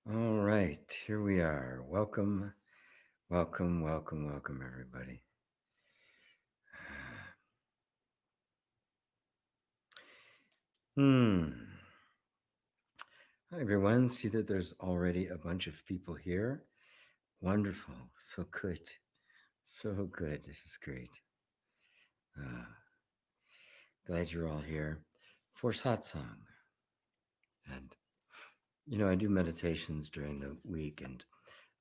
All right, here we are. Welcome, welcome, everybody. Hmm. Hi, everyone. See that there's already a bunch of people here. Wonderful. So good. So good. This is great. Uh, Glad you're all here for Satsang. And, I do meditations during the week, and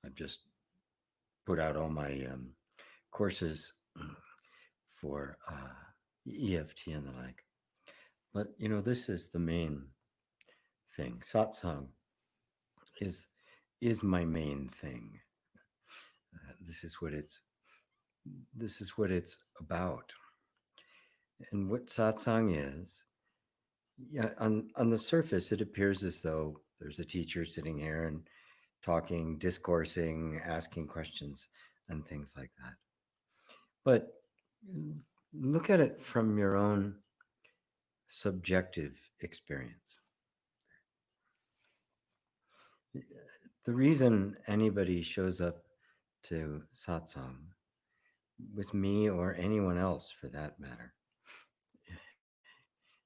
I've just put out all my courses for EFT and the like. But, this is the main thing. Satsang is is my main thing. This is what it's about. And what satsang is, yeah, on the surface, it appears as though there's a teacher sitting here and talking, discoursing, asking questions, and things like that. But look at it from your own subjective experience. The reason anybody shows up to satsang with me or anyone else for that matter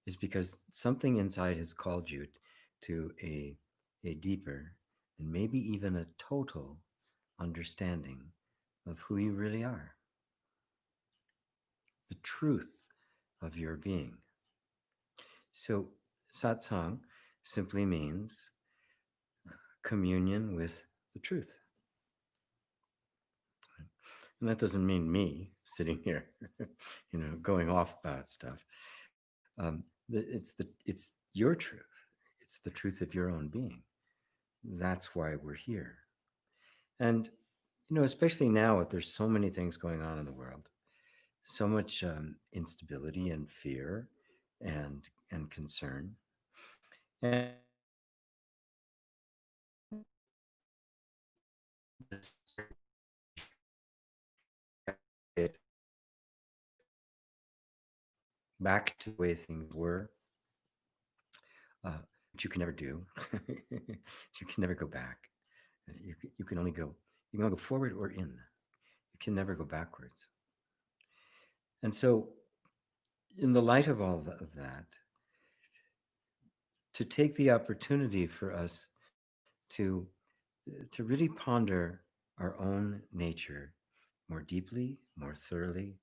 is because something inside has called you to a deeper and maybe even a total understanding of who you really are, the truth of your being. So, satsang simply means communion with the truth. And that doesn't mean me sitting here, going off about stuff. It's your truth. It's the truth of your own being. That's why we're here. And especially now, there's so many things going on in the world, so much instability and fear, and concern, and it back to the way things were, which you can never do. You can never go back. You can only go forward or in. You can never go backwards. And so, in the light of all of that, to take the opportunity for us to really ponder our own nature more deeply, more thoroughly,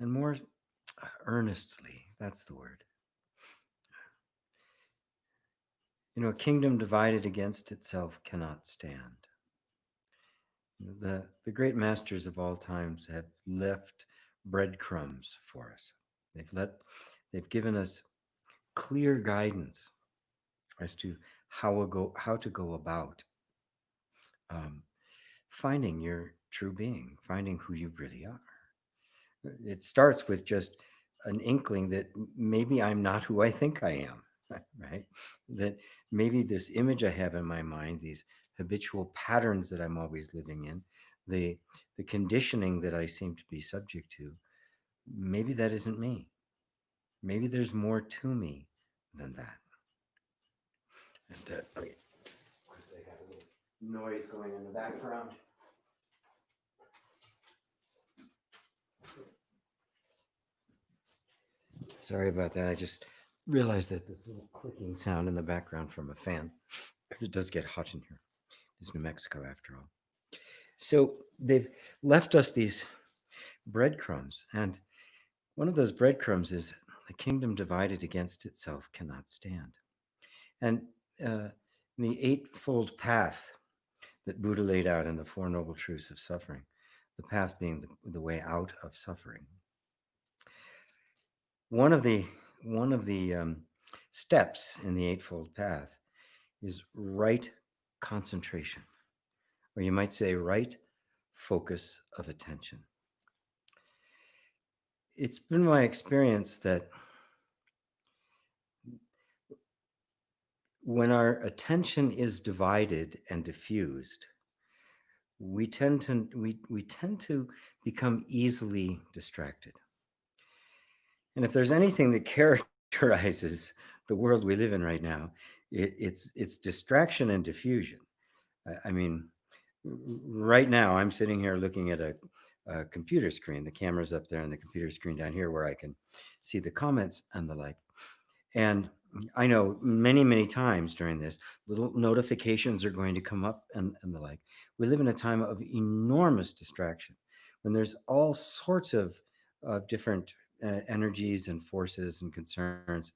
and more earnestly. That's the word. A kingdom divided against itself cannot stand. The great masters of all times have left breadcrumbs for us. They've given us clear guidance as to how to go about um, finding your true being, finding who you really are. It starts with just an inkling that maybe I'm not who I think I am, right? That maybe this image I have in my mind, these habitual patterns that I'm always living in, the the conditioning that I seem to be subject to, maybe that isn't me. Maybe there's more to me than that. And okay, I got a little noise going in the background. Sorry about that. I just realized that this little clicking sound in the background from a fan, because it does get hot in here. It's New Mexico after all. So they've left us these breadcrumbs. And one of those breadcrumbs is a kingdom divided against itself cannot stand. And uh, the eightfold path that Buddha laid out in the Four Noble Truths of Suffering, the path being the way out of suffering. One of the steps in the eightfold path is right concentration, or you might say right focus of attention. It's been my experience that when our attention is divided and diffused, we tend to become easily distracted. And if there's anything that characterizes the world we live in right now, it's distraction and diffusion. I mean, right now I'm sitting here looking at a computer screen. The camera's up there and the computer screen down here where I can see the comments and the like. And I know many times during this, little notifications are going to come up and the like. We live in a time of enormous distraction when there's all sorts of different energies and forces and concerns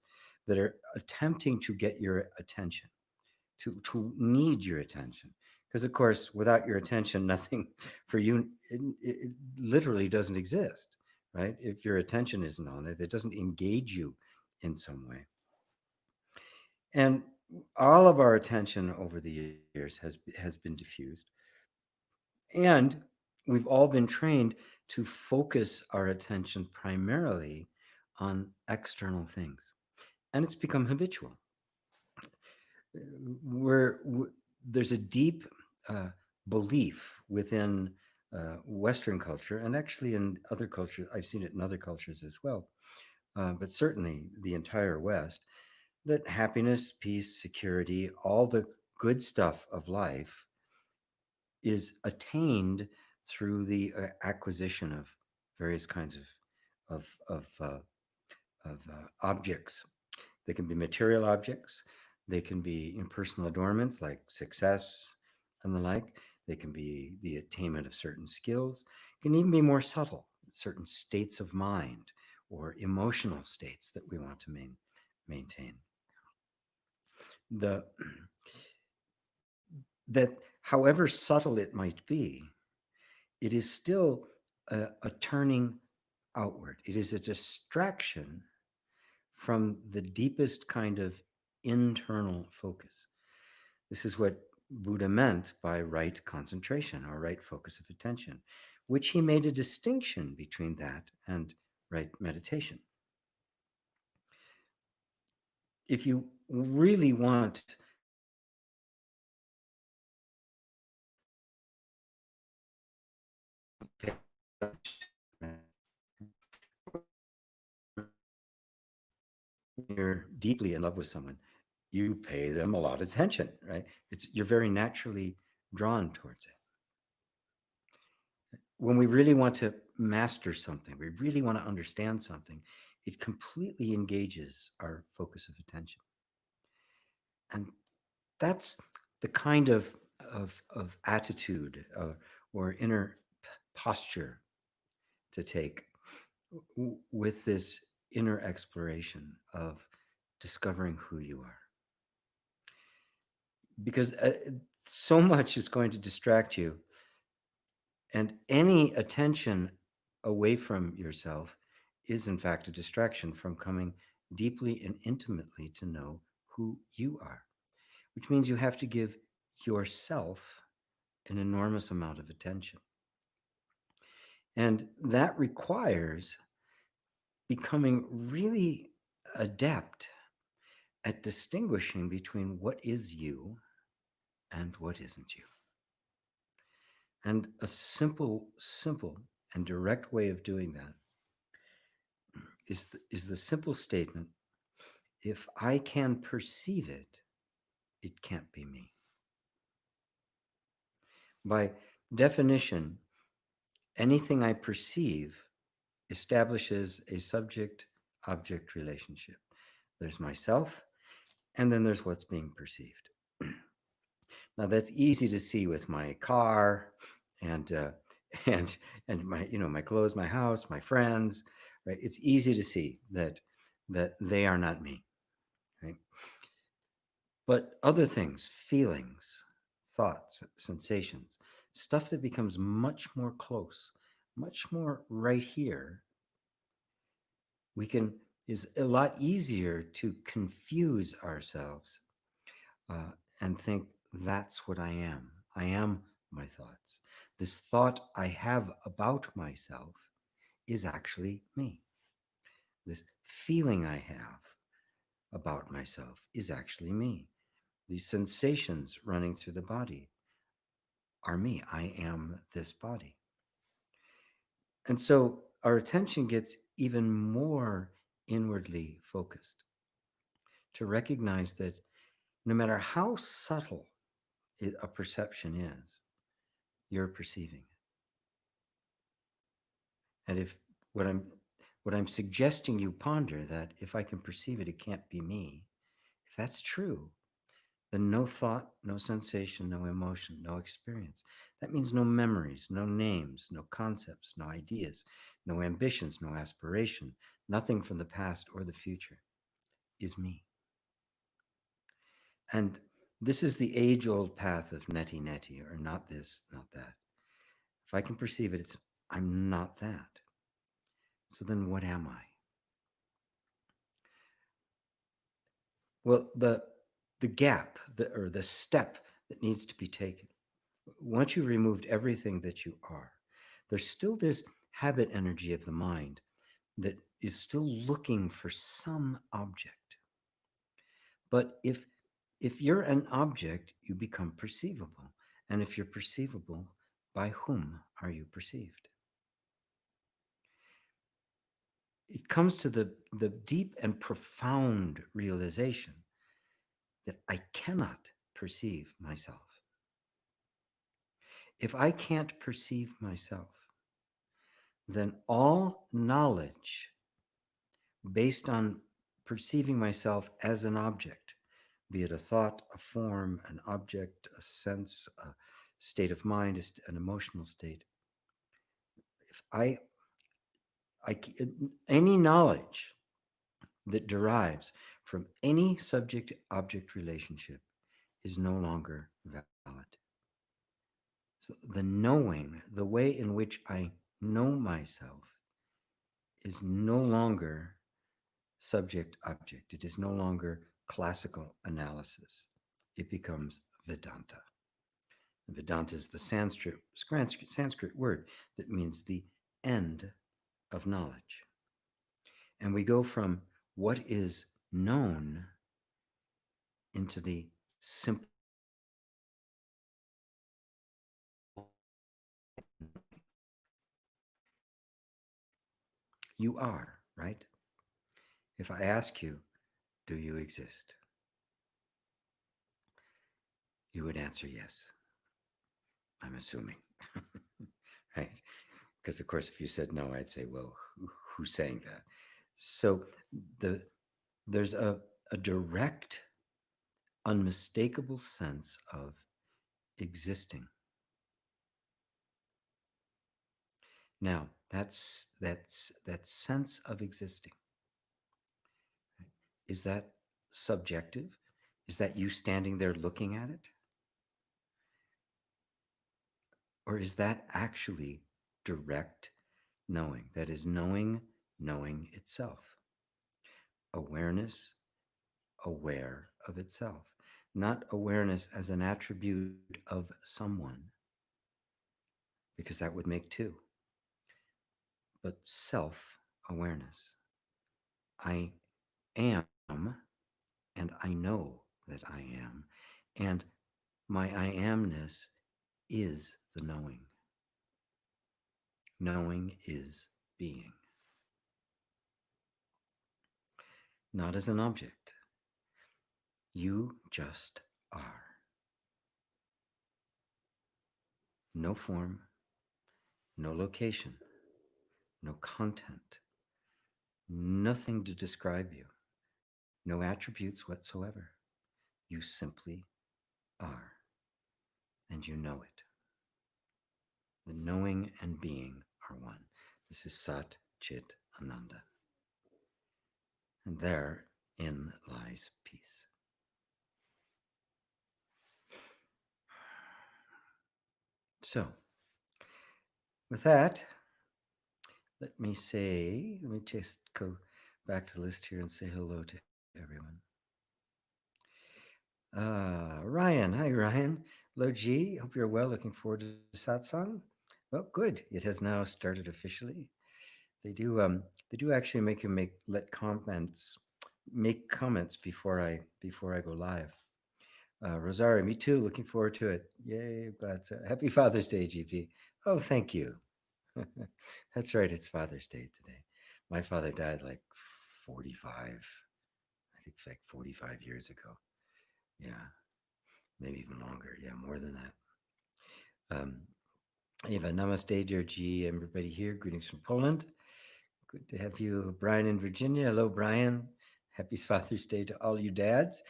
that are attempting to get your attention, to need your attention. Because, of course, without your attention, nothing for you, it literally doesn't exist, right? If your attention isn't on it, if it doesn't engage you in some way. And all of our attention over the years has been diffused, and we've all been trained to focus our attention primarily on external things, and it's become habitual. There's a deep uh, belief within Western culture, and actually in other cultures. I've seen it in other cultures as well, but certainly the entire West, that happiness, peace, security, all the good stuff of life is attained through the acquisition of various kinds of objects. They can be material objects, they can be impersonal adornments like success and the like. They can be the attainment of certain skills. It can even be more subtle, certain states of mind or emotional states that we want to maintain. The that however subtle it might be, it is still a turning outward. It is a distraction from the deepest kind of internal focus. This is what Buddha meant by right concentration or right focus of attention, which he made a distinction between that and right meditation. If you really want you're deeply in love with someone, you pay them a lot of attention, right? You're very naturally drawn towards it. When we really want to master something, we really want to understand something, it completely engages our focus of attention. And that's the kind of attitude or inner posture to take with this inner exploration of discovering who you are. Because so much is going to distract you, and any attention away from yourself is, in fact, a distraction from coming deeply and intimately to know who you are, which means you have to give yourself an enormous amount of attention. And that requires becoming really adept at distinguishing between what is you and what isn't you. And a simple and direct way of doing that is the simple statement: if I can perceive it, it can't be me. By definition, anything I perceive establishes a subject object relationship. There's myself, and then there's what's being perceived. Now that's easy to see with my car and and my, my clothes, my house, my friends, right? It's easy to see that they are not me, right? But other things, feelings, thoughts, sensations, stuff that becomes much more close, much more right here, we can is a lot easier to confuse ourselves uh, and think that's what I am. I am my thoughts. This thought I have about myself is actually me. This feeling I have about myself is actually me. These sensations running through the body are me. I am this body. And so our attention gets even more inwardly focused to recognize that no matter how subtle a perception is, you're perceiving it. And if what I'm what I'm suggesting you ponder, that if I can perceive it, it can't be me. If that's true, then no thought, no sensation, no emotion, no experience. That means no memories, no names, no concepts, no ideas, no ambitions, no aspiration, nothing from the past or the future is me. And this is the age old path of neti neti, or not this, not that. If I can perceive it, it's I'm not that. So then what am I? Well, the gap, or the step that needs to be taken, once you've removed everything that you are, there's still this habit energy of the mind that is still looking for some object. But if you're an object, you become perceivable. And if you're perceivable, by whom are you perceived? It comes to the deep and profound realization that I cannot perceive myself. If I can't perceive myself, then all knowledge based on perceiving myself as an object, be it a thought, a form, an object, a sense, a state of mind, an emotional state. If I any knowledge that derives from any subject object relationship is no longer valid. So the knowing, the way in which I know myself, is no longer subject object. It is no longer classical analysis. It becomes Vedanta. Vedanta is the Sanskrit word that means the end of knowledge. And we go from what is known into the simple. You are, right? If I ask you, do you exist? You would answer yes. I'm assuming, right? Because of course, if you said no, I'd say, well, who's saying that? So the there's a direct, unmistakable sense of existing. Now, that sense of existing. Is that subjective? Is that you standing there looking at it? Or is that actually direct knowing? That is knowing itself. Awareness, aware of itself. Not awareness as an attribute of someone, because that would make two, but self awareness. I am, and I know that I am, and my I amness is the knowing. Knowing is being, not as an object. You just are. No form, no location, no content, nothing to describe you, no attributes whatsoever. You simply are, and you know it. The knowing and being are one. This is Sat Chit Ananda. And therein lies peace. So, with that, let me just go back to the list here and say hello to everyone. Ryan, hi Ryan. Hello G, hope you're well. Looking forward to Satsang. Well, good. It has now started officially. They do actually make comments before I go live. Rosario, me too. Looking forward to it. Yay! But happy Father's Day, GP. Oh, thank you. That's right. It's Father's Day today. My father died like 45, I think like 45 years ago. Yeah. maybe even longer. Yeah, more than that. Eva, namaste, dear G. Everybody here. Greetings from Poland. Good to have you, Brian in Virginia. Hello, Brian. Happy Father's Day to all you dads.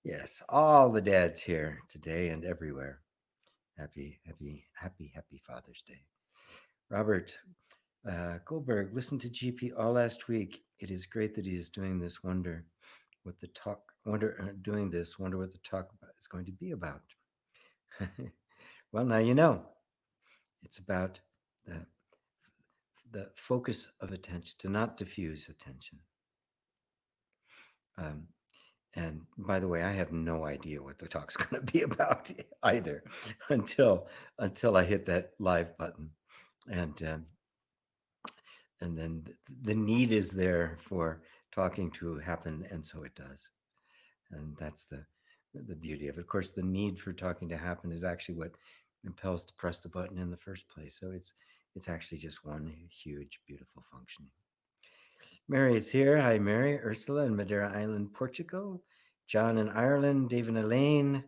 Yes, all the dads here today and everywhere. Happy Father's Day. Robert Goldberg, listen to GP all last week. It is great that he is doing this. Wonder what the talk. Doing this. Wonder what the talk is going to be about. Well, now you know. It's about the focus of attention, to not diffuse attention. Um, and by the way, I have no idea what the talk's going to be about either until I hit that live button, and then the need is there for talking to happen, and so it does, and that's the beauty of it. Of course, the need for talking to happen is actually what impels to press the button in the first place. So it's actually just one huge, beautiful functioning. Mary is here. Hi, Mary. Ursula in Madeira Island, Portugal. John in Ireland. Dave and Elaine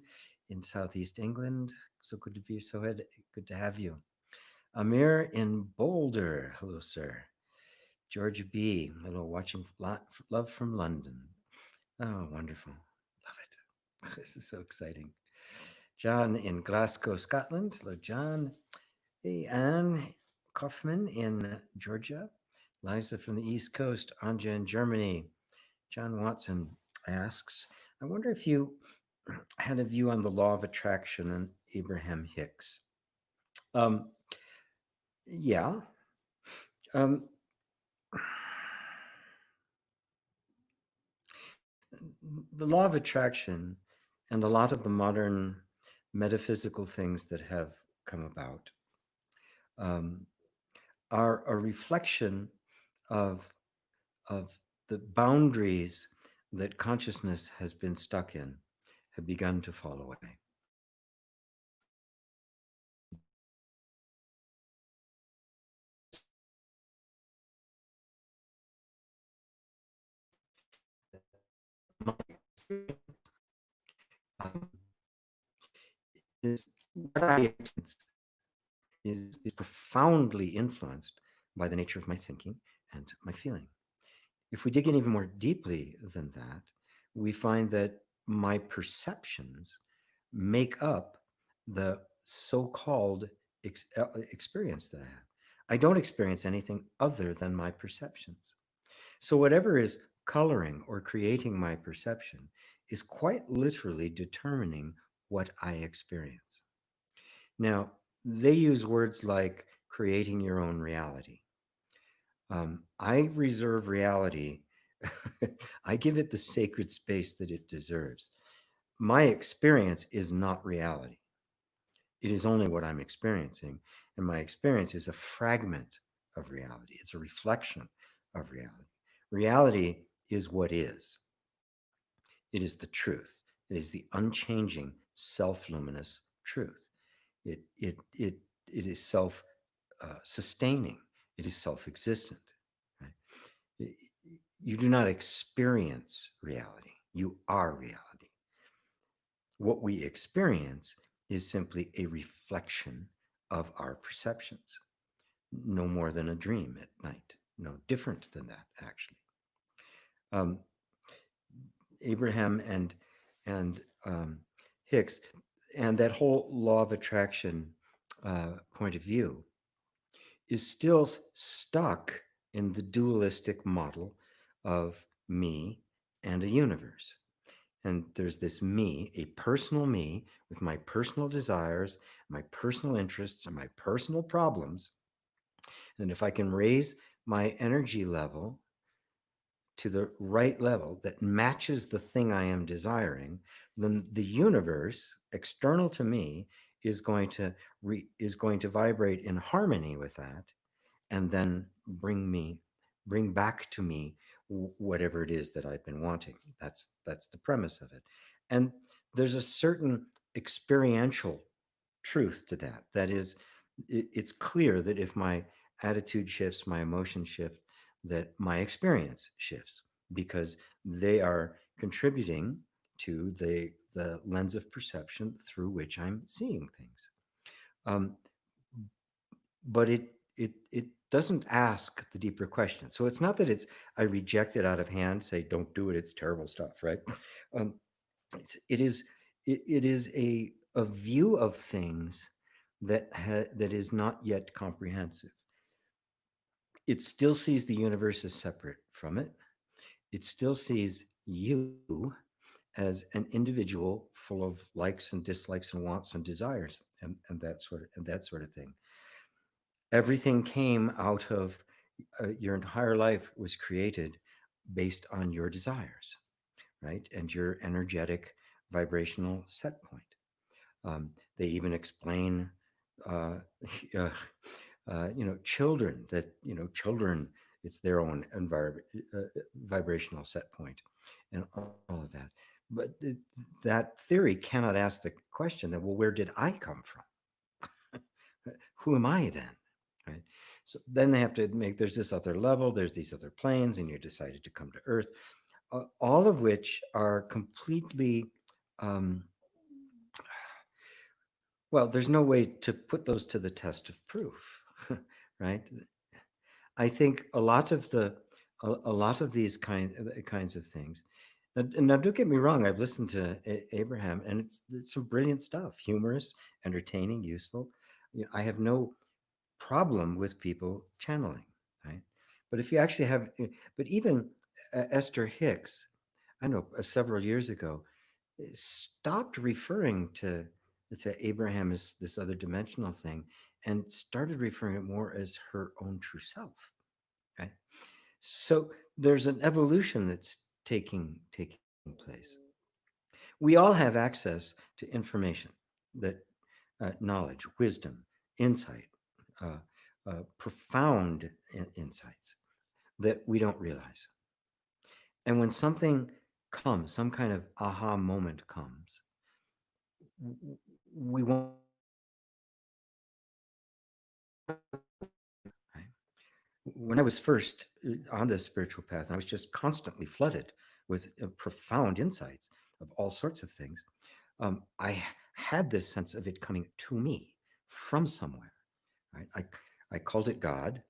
in Southeast England. So good to be so good to have you. Amir in Boulder. Hello, sir. Georgia B. Hello, watching love from London. Oh, wonderful. Love it. This is so exciting. John in Glasgow, Scotland. Hello, John. Hey, Anne Kaufman in Georgia. Liza from the East Coast. Anja in Germany. John Watson asks, I wonder if you had a view on the law of attraction and Abraham Hicks. Yeah. The law of attraction and a lot of the modern metaphysical things that have come about are a reflection of the boundaries that consciousness has been stuck in, have begun to fall away. Is what I experience is profoundly influenced by the nature of my thinking and my feeling. If we dig in even more deeply than that, we find that my perceptions make up the so-called experience that I have. I don't experience anything other than my perceptions. So whatever is coloring or creating my perception is quite literally determining what I experience. Now, they use words like creating your own reality. I reserve reality. I give it the sacred space that it deserves. My experience is not reality. It is only what I'm experiencing. And my experience is a fragment of reality. It's a reflection of reality. Reality is what is. It is the truth. It is the unchanging, self-luminous truth. It is self-sustaining. It is self-existent. Right? You do not experience reality. You are reality. What we experience is simply a reflection of our perceptions, no more than a dream at night, no different than that, actually. Um, Abraham and Hicks, and that whole law of attraction point of view is still stuck in the dualistic model of me and a universe. And there's this me, a personal me with my personal desires, my personal interests, and my personal problems. And if I can raise my energy level to the right level that matches the thing I am desiring, then the universe external to me is going to vibrate in harmony with that, and then bring back to me whatever it is that I've been wanting. That's the premise of it. And there's a certain experiential truth to that. That is, it's clear that if my attitude shifts, my emotion shift, that my experience shifts, because they are contributing to the lens of perception through which I'm seeing things. Um, but it doesn't ask the deeper question. So it's not that it's I reject it out of hand, say don't do it, it's terrible stuff, right? Um, it is it is a view of things that is not yet comprehensive. It still sees the universe as separate from it. It still sees you as an individual full of likes and dislikes and wants and desires and that sort of thing. Everything came out of your entire life was created based on your desires, right? And your energetic vibrational set point. They even explain, uh, uh, children that children. It's their own vibrational set point, and all of that. But that theory cannot ask the question that, well, where did I come from? Who am I then? Right. So then they have to make there's this other level, there's these other planes, and you decided to come to Earth, all of which are completely um, well, there's no way to put those to the test of proof, right? I think a lot of these kinds of things. And now, don't get me wrong. I've listened to Abraham, and it's some brilliant stuff, humorous, entertaining, useful. I have no problem with people channeling, right? But if you actually have, but even Esther Hicks, I know several years ago, stopped referring to Abraham as this other dimensional thing and started referring it more as her own true self. Right. So there's an evolution that's taking place. We all have access to information that knowledge, wisdom, insight, uh, profound insights that we don't realize. And when something comes, some kind of aha moment comes, we want to recognize it. Right? When I was first on this spiritual path, I was just constantly flooded with profound insights of all sorts of things. I had this sense of it coming to me from somewhere. Right? I called it God.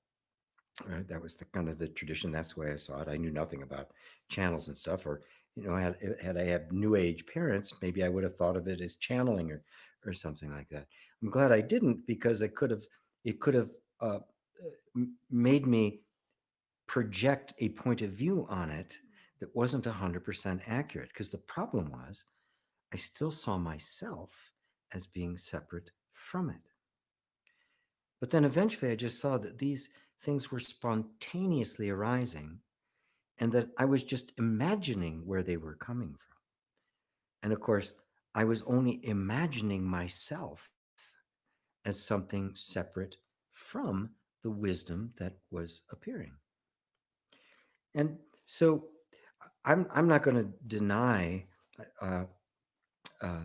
Right? That was the kind of the tradition. That's the way I saw it. I knew nothing about channels and stuff, or had I had New Age parents, maybe I would have thought of it as channeling or something like that. I'm glad I didn't because it could have uh, made me project a point of view on it that wasn't 100% accurate. Because the problem was, I still saw myself as being separate from it. But then eventually I just saw that these things were spontaneously arising and that I was just imagining where they were coming from. And of course, I was only imagining myself as something separate from the wisdom that was appearing. And so I'm not going to deny uh, uh,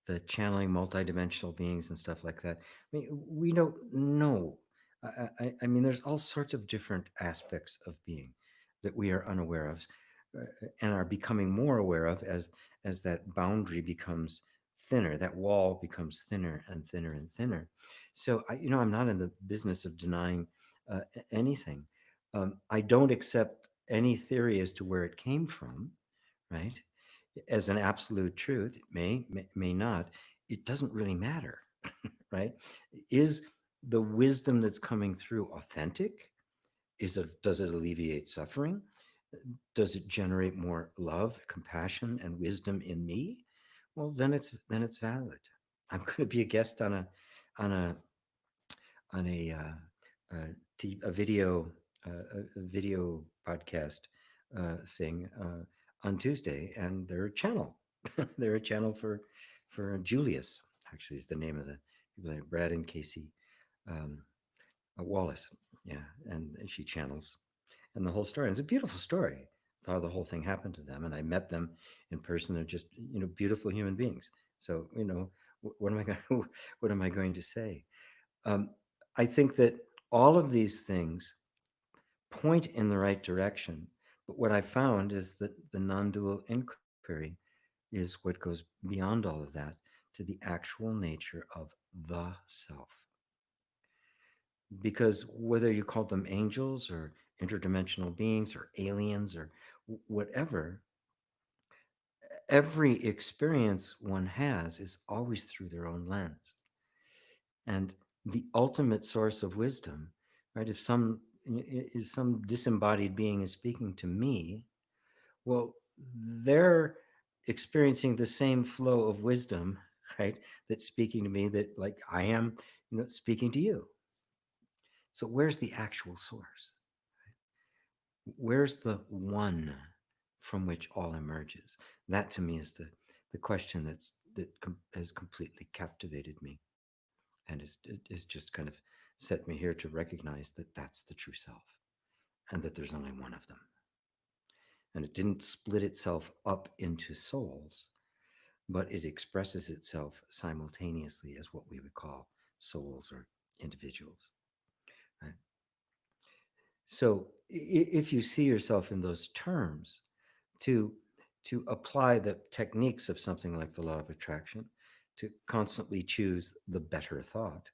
the channeling multidimensional beings and stuff like that. I mean, we don't know. I mean, there's all sorts of different aspects of being that we are unaware of, and are becoming more aware of as that boundary becomes thinner, that wall becomes thinner and thinner and thinner. So, I'm not in the business of denying anything. I don't accept any theory as to where it came from, right? As an absolute truth. It may not. It doesn't really matter, right? Is the wisdom that's coming through authentic? Does it alleviate suffering? Does it generate more love, compassion, and wisdom in me? Well, then it's valid. I'm going to be a guest on a on a video a video podcast thing on Tuesday, and they're a channel. They're a channel for Julius. Actually, is the name of the people, like Brad and Casey um, Wallace. Yeah, and she channels, and the whole story. And it's a beautiful story of how the whole thing happened to them. And I met them in person. They're just beautiful human beings. So what am I going? What am I going to say? Um, I think that all of these things point in the right direction. But what I found is that the non dual inquiry is what goes beyond all of that to the actual nature of the self. Because whether you call them angels or interdimensional beings or aliens or whatever, every experience one has is always through their own lens. And the ultimate source of wisdom, right? If some disembodied being is speaking to me, well, they're experiencing the same flow of wisdom, right? That's speaking to me, that like I am, speaking to you. So where's the actual source? Where's the one from which all emerges? That to me is the question has completely captivated me, and is just kind of set me here to recognize that that's the true self, and that there's only one of them. And it didn't split itself up into souls, but it expresses itself simultaneously as what we would call souls or individuals. Right? So if you see yourself in those terms, to apply the techniques of something like the law of attraction, to constantly choose the better thought,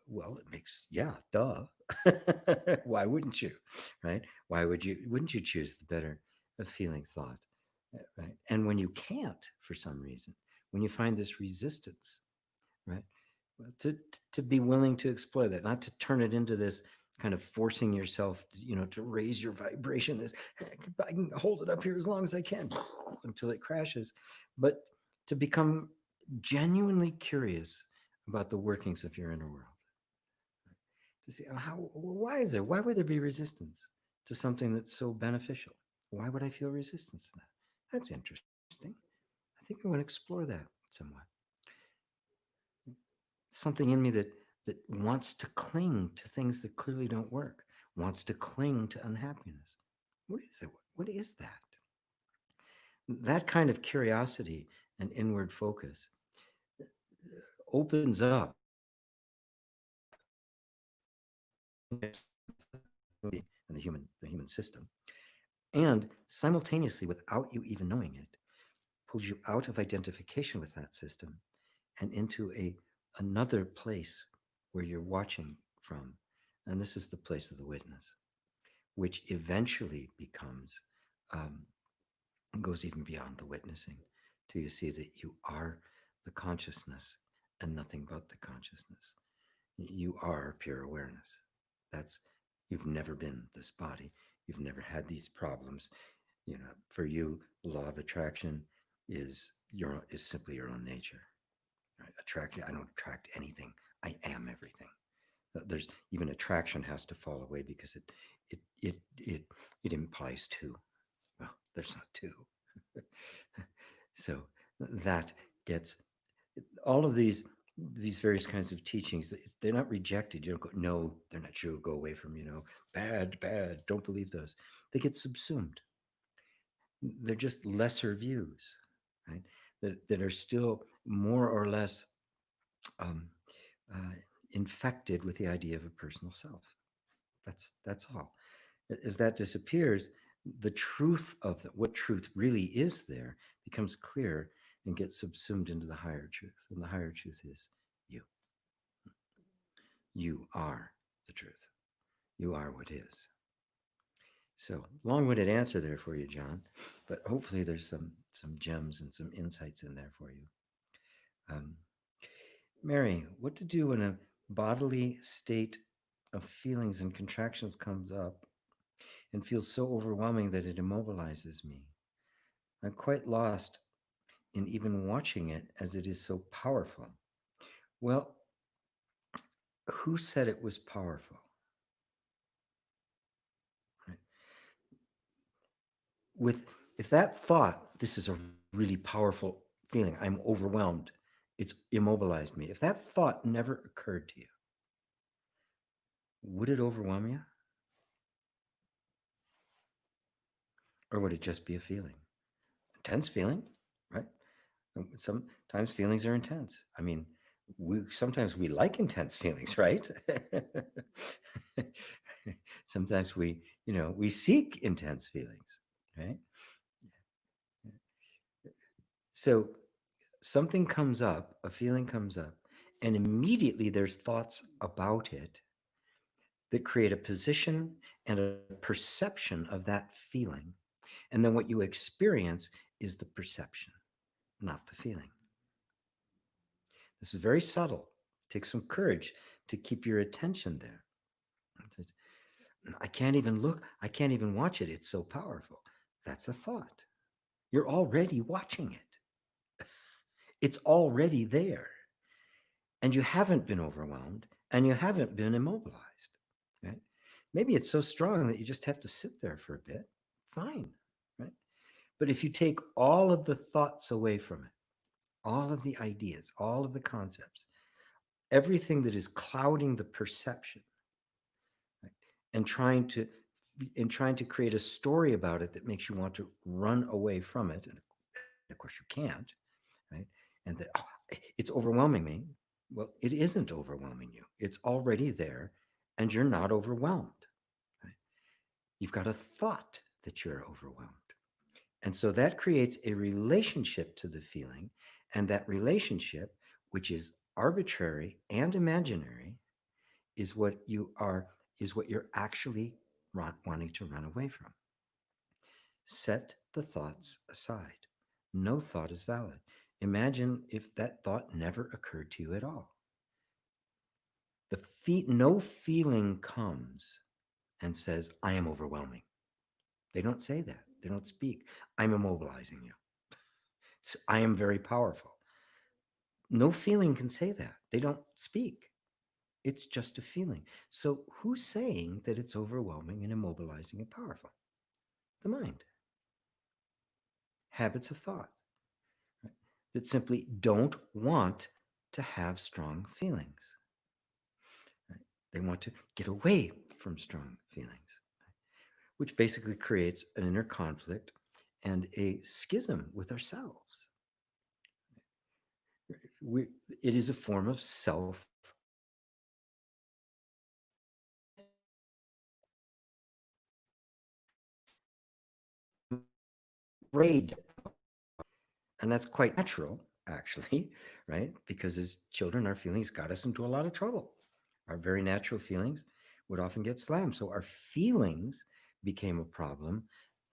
well, it makes, yeah, duh. Why wouldn't you? Right? Wouldn't you choose the better feeling thought? Right? And when you can't, for some reason, when you find this resistance, right, to be willing to explore that, not to turn it into this kind of forcing yourself, to raise your vibration. This, I can hold it up here as long as I can until it crashes, but to become genuinely curious about the workings of your inner world. To see why would there be resistance to something that's so beneficial? Why would I feel resistance to that? That's interesting. I think I want to explore that somewhat. Something in me that wants to cling to things that clearly don't work, wants to cling to unhappiness. What is it? What is that? That kind of curiosity and inward focus opens up and the human system, and simultaneously, without you even knowing it, pulls you out of identification with that system and into another place where you're watching from. And this is the place of the witness, which eventually um, goes even beyond the witnessing, till you see that you are the consciousness and nothing but the consciousness. You are pure awareness. That's, you've never been this body. You've never had these problems. For you, the law of attraction is simply your own nature. Right? I don't attract anything. I am everything. There's even attraction has to fall away because it it it it implies two. Well, there's not two. So that gets all of these various kinds of teachings. They're not rejected. You don't go, no, they're not true. Go away from, bad. Don't believe those. They get subsumed. They're just lesser views, right? That are still more or less um, uh, infected with the idea of a personal self. That's all. As that disappears, the truth of what truth really is there becomes clear and gets subsumed into the higher truth. And the higher truth is you. You are the truth. You are what is. So long-winded answer there for you, John, but hopefully there's some gems and some insights in there for you. Um, Mary, what to do when a bodily state of feelings and contractions comes up and feels so overwhelming that it immobilizes me? I'm quite lost in even watching it, as it is so powerful. Well, who said it was powerful? Right? With If that thought, this is a really powerful feeling, I'm overwhelmed, it's immobilized me. If that thought never occurred to you, would it overwhelm you? Or would it just be a feeling? Intense feeling, right? Sometimes feelings are intense. I mean, sometimes we like intense feelings, right? Sometimes we seek intense feelings, right? So something comes up, a feeling comes up, and immediately there's thoughts about it that create a position and a perception of that feeling. And then what you experience is the perception, not the feeling. This is very subtle. It takes some courage to keep your attention there. I can't even look, I can't even watch it. It's so powerful. That's a thought. You're already watching it, it's already there. And you haven't been overwhelmed and you haven't been immobilized. Right? Maybe it's so strong that you just have to sit there for a bit. Fine. Right? But if you take all of the thoughts away from it, all of the ideas, all of the concepts, everything that is clouding the perception, right? and trying to trying to create a story about it that makes you want to run away from it, and of course you can't, right? And that, oh, it's overwhelming me. Well, it isn't overwhelming you. It's already there, and you're not overwhelmed. Right? You've got a thought that you're overwhelmed. And so that creates a relationship to the feeling. And that relationship, which is arbitrary and imaginary, is what you are, is what you're actually wanting to run away from. Set the thoughts aside. No thought is valid. Imagine if that thought never occurred to you at all. No feeling comes and says, I am overwhelming. They don't say that. They don't speak. I'm immobilizing you. So I am very powerful. No feeling can say that. They don't speak. It's just a feeling. So who's saying that it's overwhelming and immobilizing and powerful? The mind. Habits of thought, right? That simply don't want to have strong feelings. Right? They want to get away from strong feelings, which basically creates an inner conflict and a schism with ourselves. We, it is a form of self raid. And that's quite natural, actually, right? Because as children, our feelings got us into a lot of trouble. Our very natural feelings would often get slammed. So our feelings became a problem,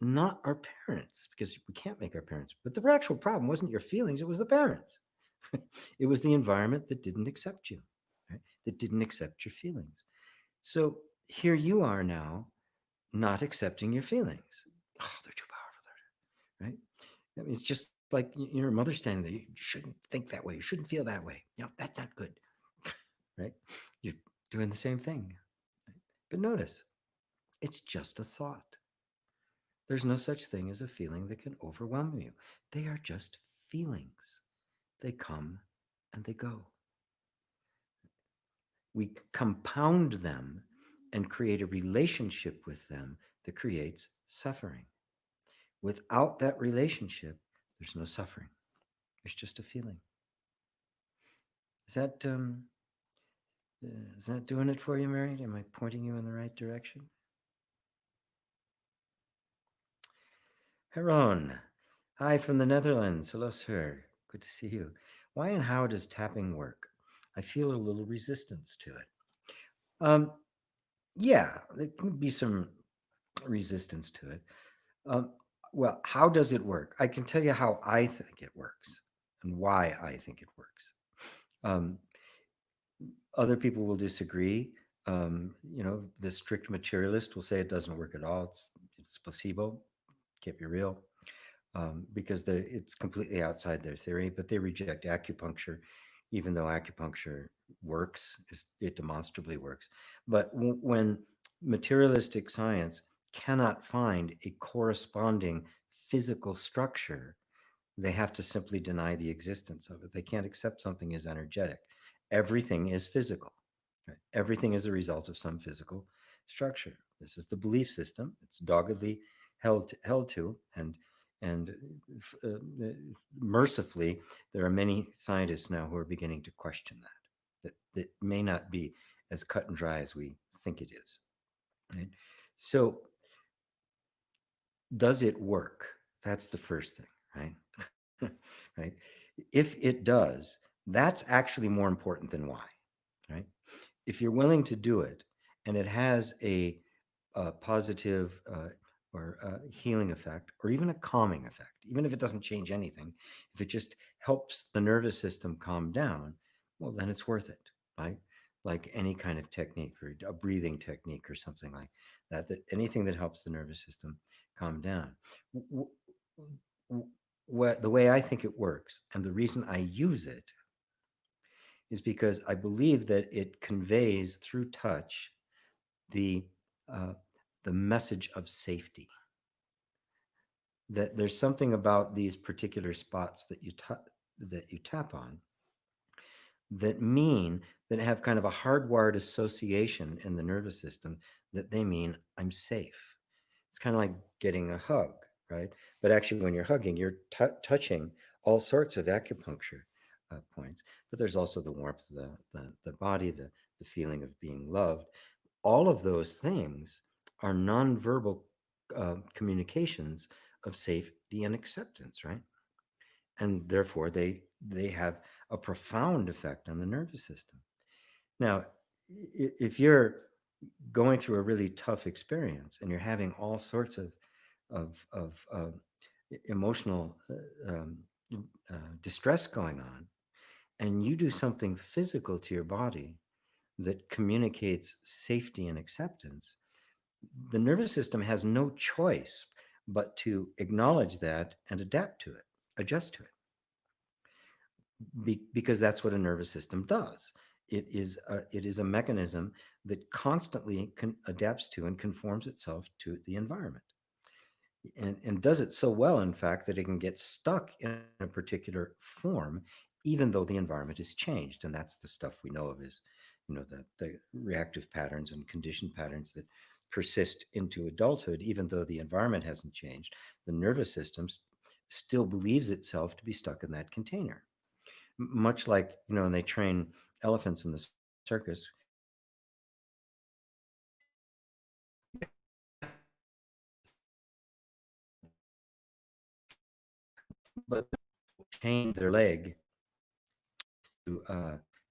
not our parents, because we can't make our parents. But the actual problem wasn't your feelings, it was the parents. It was the environment that didn't accept you, right? That didn't accept your feelings. So here you are now not accepting your feelings. Oh, they're too powerful, right? I mean, it's just like your mother standing there. You shouldn't think that way. You shouldn't feel that way. No, that's not good, right? You're doing the same thing. Right? But notice, it's just a thought. There's no such thing as a feeling that can overwhelm you. They are just feelings. They come and they go. We compound them and create a relationship with them that creates suffering. Without that relationship, there's no suffering. There's just a feeling. Is that is that doing it for you, Mary? Am I pointing you in the right direction? Heron, hi from the Netherlands. Hello, sir. Good to see you. Why and how does tapping work? I feel a little resistance to it. Um, yeah, there can be some resistance to it. Um, well, how does it work? I can tell you how I think it works and why I think it works. Um, Other people will disagree. The strict materialist will say it doesn't work at all. It's placebo. Can't be real, because it's completely outside their theory. But they reject acupuncture, even though acupuncture works. It demonstrably works. But when materialistic science cannot find a corresponding physical structure, they have to simply deny the existence of it. They can't accept something as energetic. Everything is physical. Right? Everything is a result of some physical structure. This is the belief system. It's doggedly held to, and uh, mercifully, there are many scientists now who are beginning to question that may not be as cut and dry as we think it is. Right? So, does it work? That's the first thing, right? right? If it does, that's actually more important than why, right? If you're willing to do it and it has a positive or healing effect, or even a calming effect, even if it doesn't change anything, if it just helps the nervous system calm down, well, then it's worth it, right? Like any kind of technique or a breathing technique or something like that, that anything that helps the nervous system calm down. W- What the way I think it works, and the reason I use it, is because I believe that it conveys through touch the uh, the message of safety. That there's something about these particular spots that you tap on that mean that have kind of a hardwired association in the nervous system that they mean I'm safe. It's kind of like getting a hug, right? But actually, when you're hugging, you're touching all sorts of acupuncture points. But there's also the warmth of the body, the feeling of being loved. All of those things are nonverbal communications of safety and acceptance, right? And therefore, they have a profound effect on the nervous system. Now, if you're going through a really tough experience and you're having all sorts of emotional distress going on, and you do something physical to your body that communicates safety and acceptance, the nervous system has no choice but to acknowledge that and adapt to it, adjust to it, because that's what a nervous system does. It is a mechanism that constantly adapts to and conforms itself to the environment, and does it so well, in fact, that it can get stuck in a particular form, even though the environment has changed. And that's the stuff we know of is, the reactive patterns and conditioned patterns that persist into adulthood, even though the environment hasn't changed. The nervous system still believes itself to be stuck in that container, much like, when they train elephants in the circus, but chain their leg to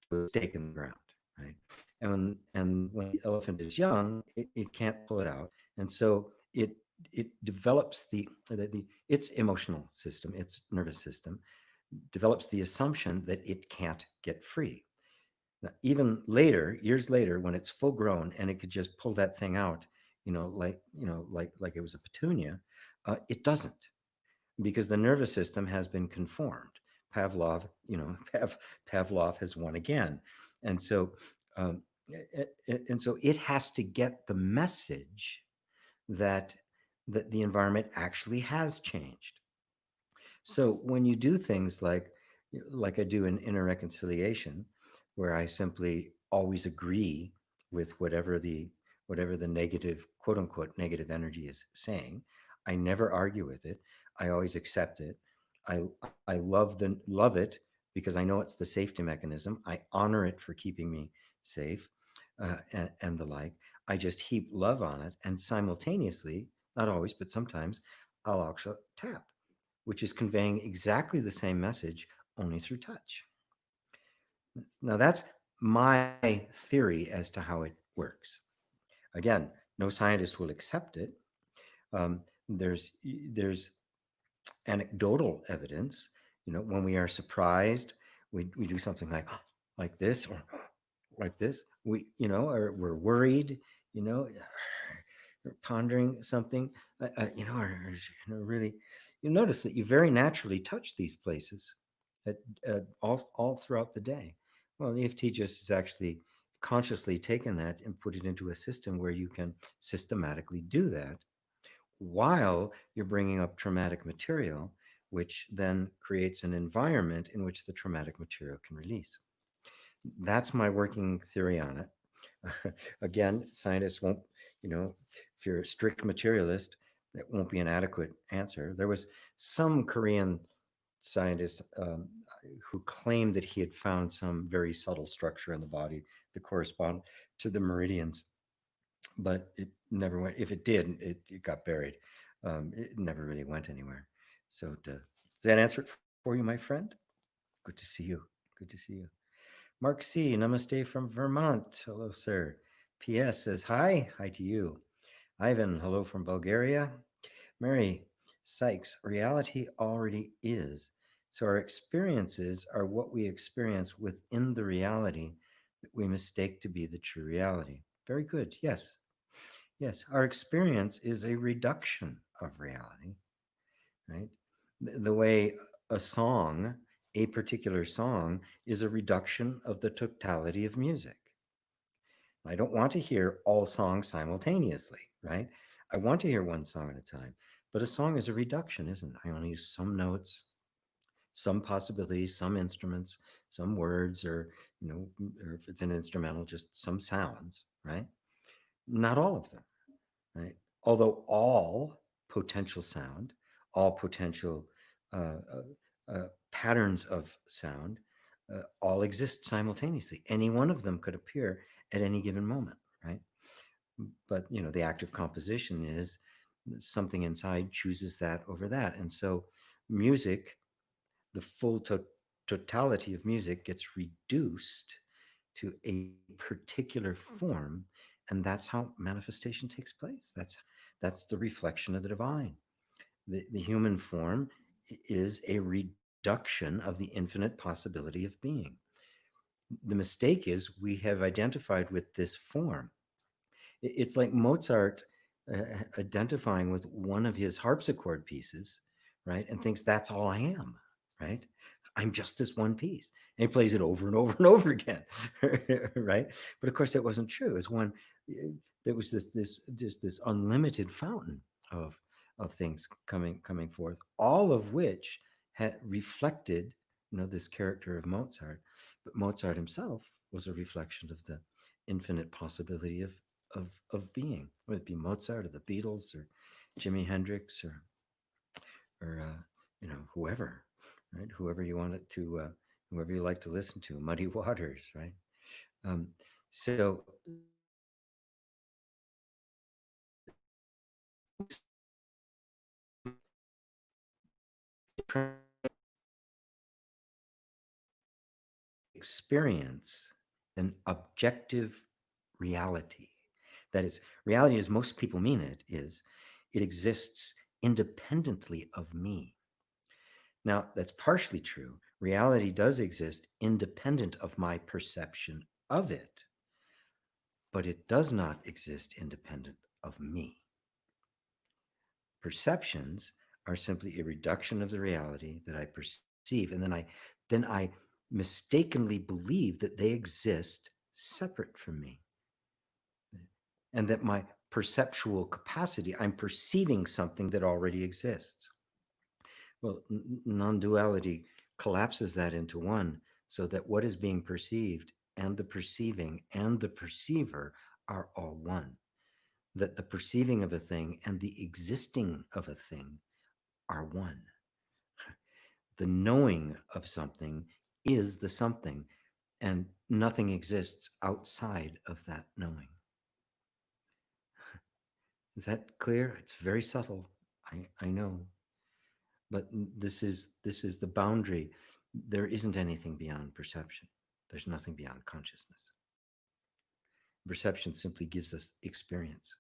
to a stake in the ground, right? And when the elephant is young, it can't pull it out, and so it develops the its emotional system, its nervous system develops the assumption that it can't get free. Now, even later, years later, when it's full grown and it could just pull that thing out, like it was a petunia, it doesn't, because the nervous system has been conformed. Pavlov, Pavlov has won again, and so um, and so it has to get the message that the environment actually has changed. So when you do things like I do in inner reconciliation, where I simply always agree with whatever the negative, quote unquote, negative energy is saying, I never argue with it. I always accept it. I love it because I know it's the safety mechanism. I honor it for keeping me safe, and the like. I just heap love on it, and simultaneously, not always, but sometimes, I'll also tap, which is conveying exactly the same message, only through touch. Now, that's my theory as to how it works. Again, no scientist will accept it. There's anecdotal evidence. When we are surprised, we do something like this, or like this. Or we're worried. You know, pondering something, really, you notice that you very naturally touch these places at, all throughout the day. Well, the EFT just is actually consciously taken that and put it into a system where you can systematically do that while you're bringing up traumatic material, which then creates an environment in which the traumatic material can release. That's my working theory on it. Again, scientists won't, if you're a strict materialist, that won't be an adequate answer. There was some Korean scientist who claimed that he had found some very subtle structure in the body that correspond to the meridians, but it never went. If it did, it got buried. It never really went anywhere. So does that answer it for you, my friend. Good to see you. Good to see you. Mark C, namaste from Vermont. Hello, sir. PS says, hi. Hi to you. Ivan, hello from Bulgaria. Mary Sykes, reality already is. So our experiences are what we experience within the reality that we mistake to be the true reality. Very good. Yes. Yes. Our experience is a reduction of reality, right? The way a song, a particular song, is a reduction of the totality of music. I don't want to hear all songs simultaneously, right? I want to hear one song at a time. But a song is a reduction, isn't it? I only use some notes, some possibilities, some instruments, some words, or if it's an instrumental, just some sounds, right? Not all of them, right? Although all potential sound, all potential patterns of sound, all exist simultaneously. Any one of them could appear at any given moment, right? But the act of composition is something inside chooses that over that, and so music, the full totality of music, gets reduced to a particular form, and that's how manifestation takes place. That's the reflection of the divine. The human form is a reduction of the infinite possibility of being. The mistake is we have identified with this form. It's like Mozart identifying with one of his harpsichord pieces, right? And thinks that's all I am, right? I'm just this one piece. And he plays it over and over and over again, right? But of course, that wasn't true. It was one, there was this unlimited fountain of things coming forth, all of which had reflected, this character of Mozart. But Mozart himself was a reflection of the infinite possibility of being, whether it be Mozart or the Beatles or Jimi Hendrix or whoever, right? Whoever you want it to, whoever you like to listen to, Muddy Waters, right? Um, so experience an objective reality. That is, reality as most people mean it is, it exists independently of me. Now, that's partially true. Reality does exist independent of my perception of it, but it does not exist independent of me. Perceptions are simply a reduction of the reality that I perceive, and then I mistakenly believe that they exist separate from me, and that my perceptual capacity, I'm perceiving something that already exists. Well, non-duality collapses that into one, so that what is being perceived and the perceiving and the perceiver are all one. That the perceiving of a thing and the existing of a thing are one. The knowing of something is the something, and nothing exists outside of that knowing. Is that clear? It's very subtle. I know. But this is the boundary. There isn't anything beyond perception. There's nothing beyond consciousness. Perception simply gives us experience,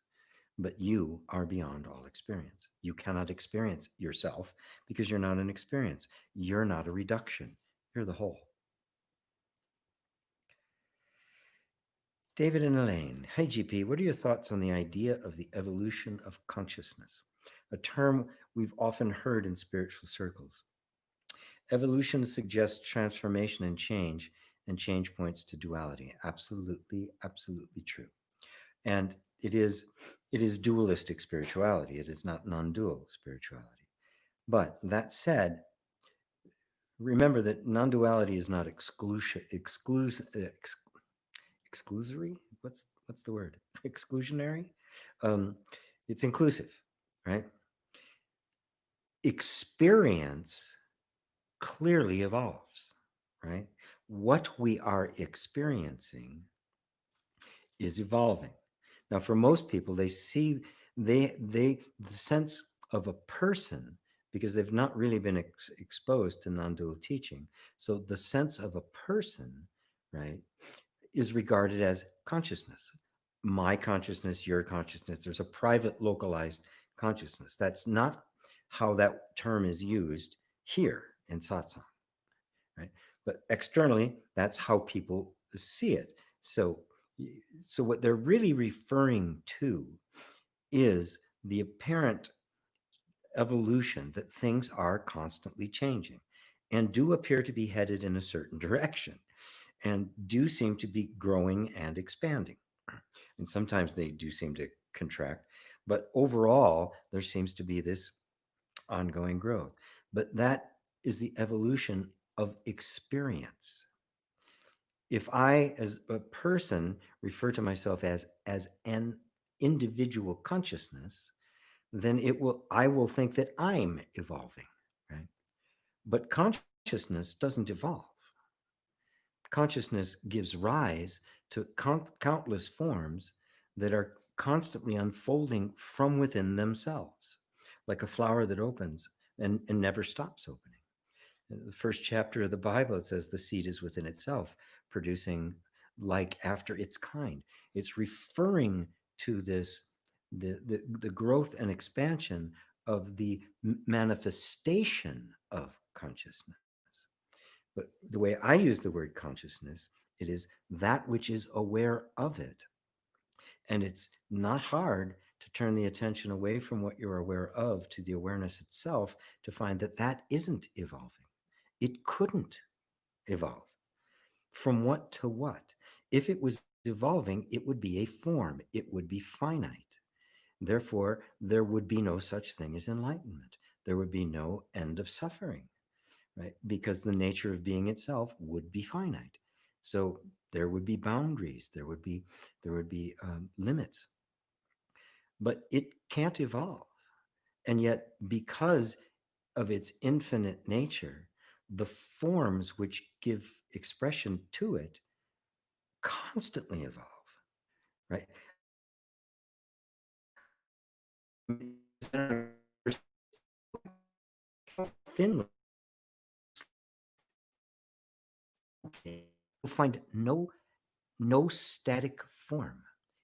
but you are beyond all experience. You cannot experience yourself because you're not an experience. You're not a reduction. You're the whole. David and Elaine. Hi, GP. What are your thoughts on the idea of the evolution of consciousness? A term we've often heard in spiritual circles. Evolution suggests transformation and change points to duality. Absolutely, absolutely true. And it is dualistic spirituality. It is not non-dual spirituality. But that said, remember that non-duality is not exclusory. What's the word? Exclusionary. Um, it's inclusive, right? Experience clearly evolves, right? What we are experiencing is evolving. Now, for most people, they see the sense of a person because they've not really been exposed to non-dual teaching. So the sense of a person, right, is regarded as consciousness. My consciousness, your consciousness. There's a private, localized consciousness. That's not how that term is used here in satsang, right? But externally, that's how people see it. So, so what they're really referring to is the apparent evolution that things are constantly changing and do appear to be headed in a certain direction and do seem to be growing and expanding. And sometimes they do seem to contract, but overall, there seems to be this ongoing growth. But that is the evolution of experience. If I, as a person, refer to myself as an individual consciousness, then I will think that I'm evolving, right? But consciousness doesn't evolve. Consciousness gives rise to countless forms that are constantly unfolding from within themselves, like a flower that opens and never stops opening. In the first chapter of the Bible, it says the seed is within itself, producing like after its kind. It's referring to this, the growth and expansion of the manifestation of consciousness. But the way I use the word consciousness, it is that which is aware of it. And it's not hard to turn the attention away from what you're aware of to the awareness itself to find that that isn't evolving. It couldn't evolve. From what to what? If it was evolving, it would be a form, it would be finite. Therefore, there would be no such thing as enlightenment. There would be no end of suffering, right? Because the nature of being itself would be finite. So there would be boundaries, there would be limits, but it can't evolve. And yet, because of its infinite nature, the forms which give expression to it constantly evolve, right? Thinly, you'll find no static form,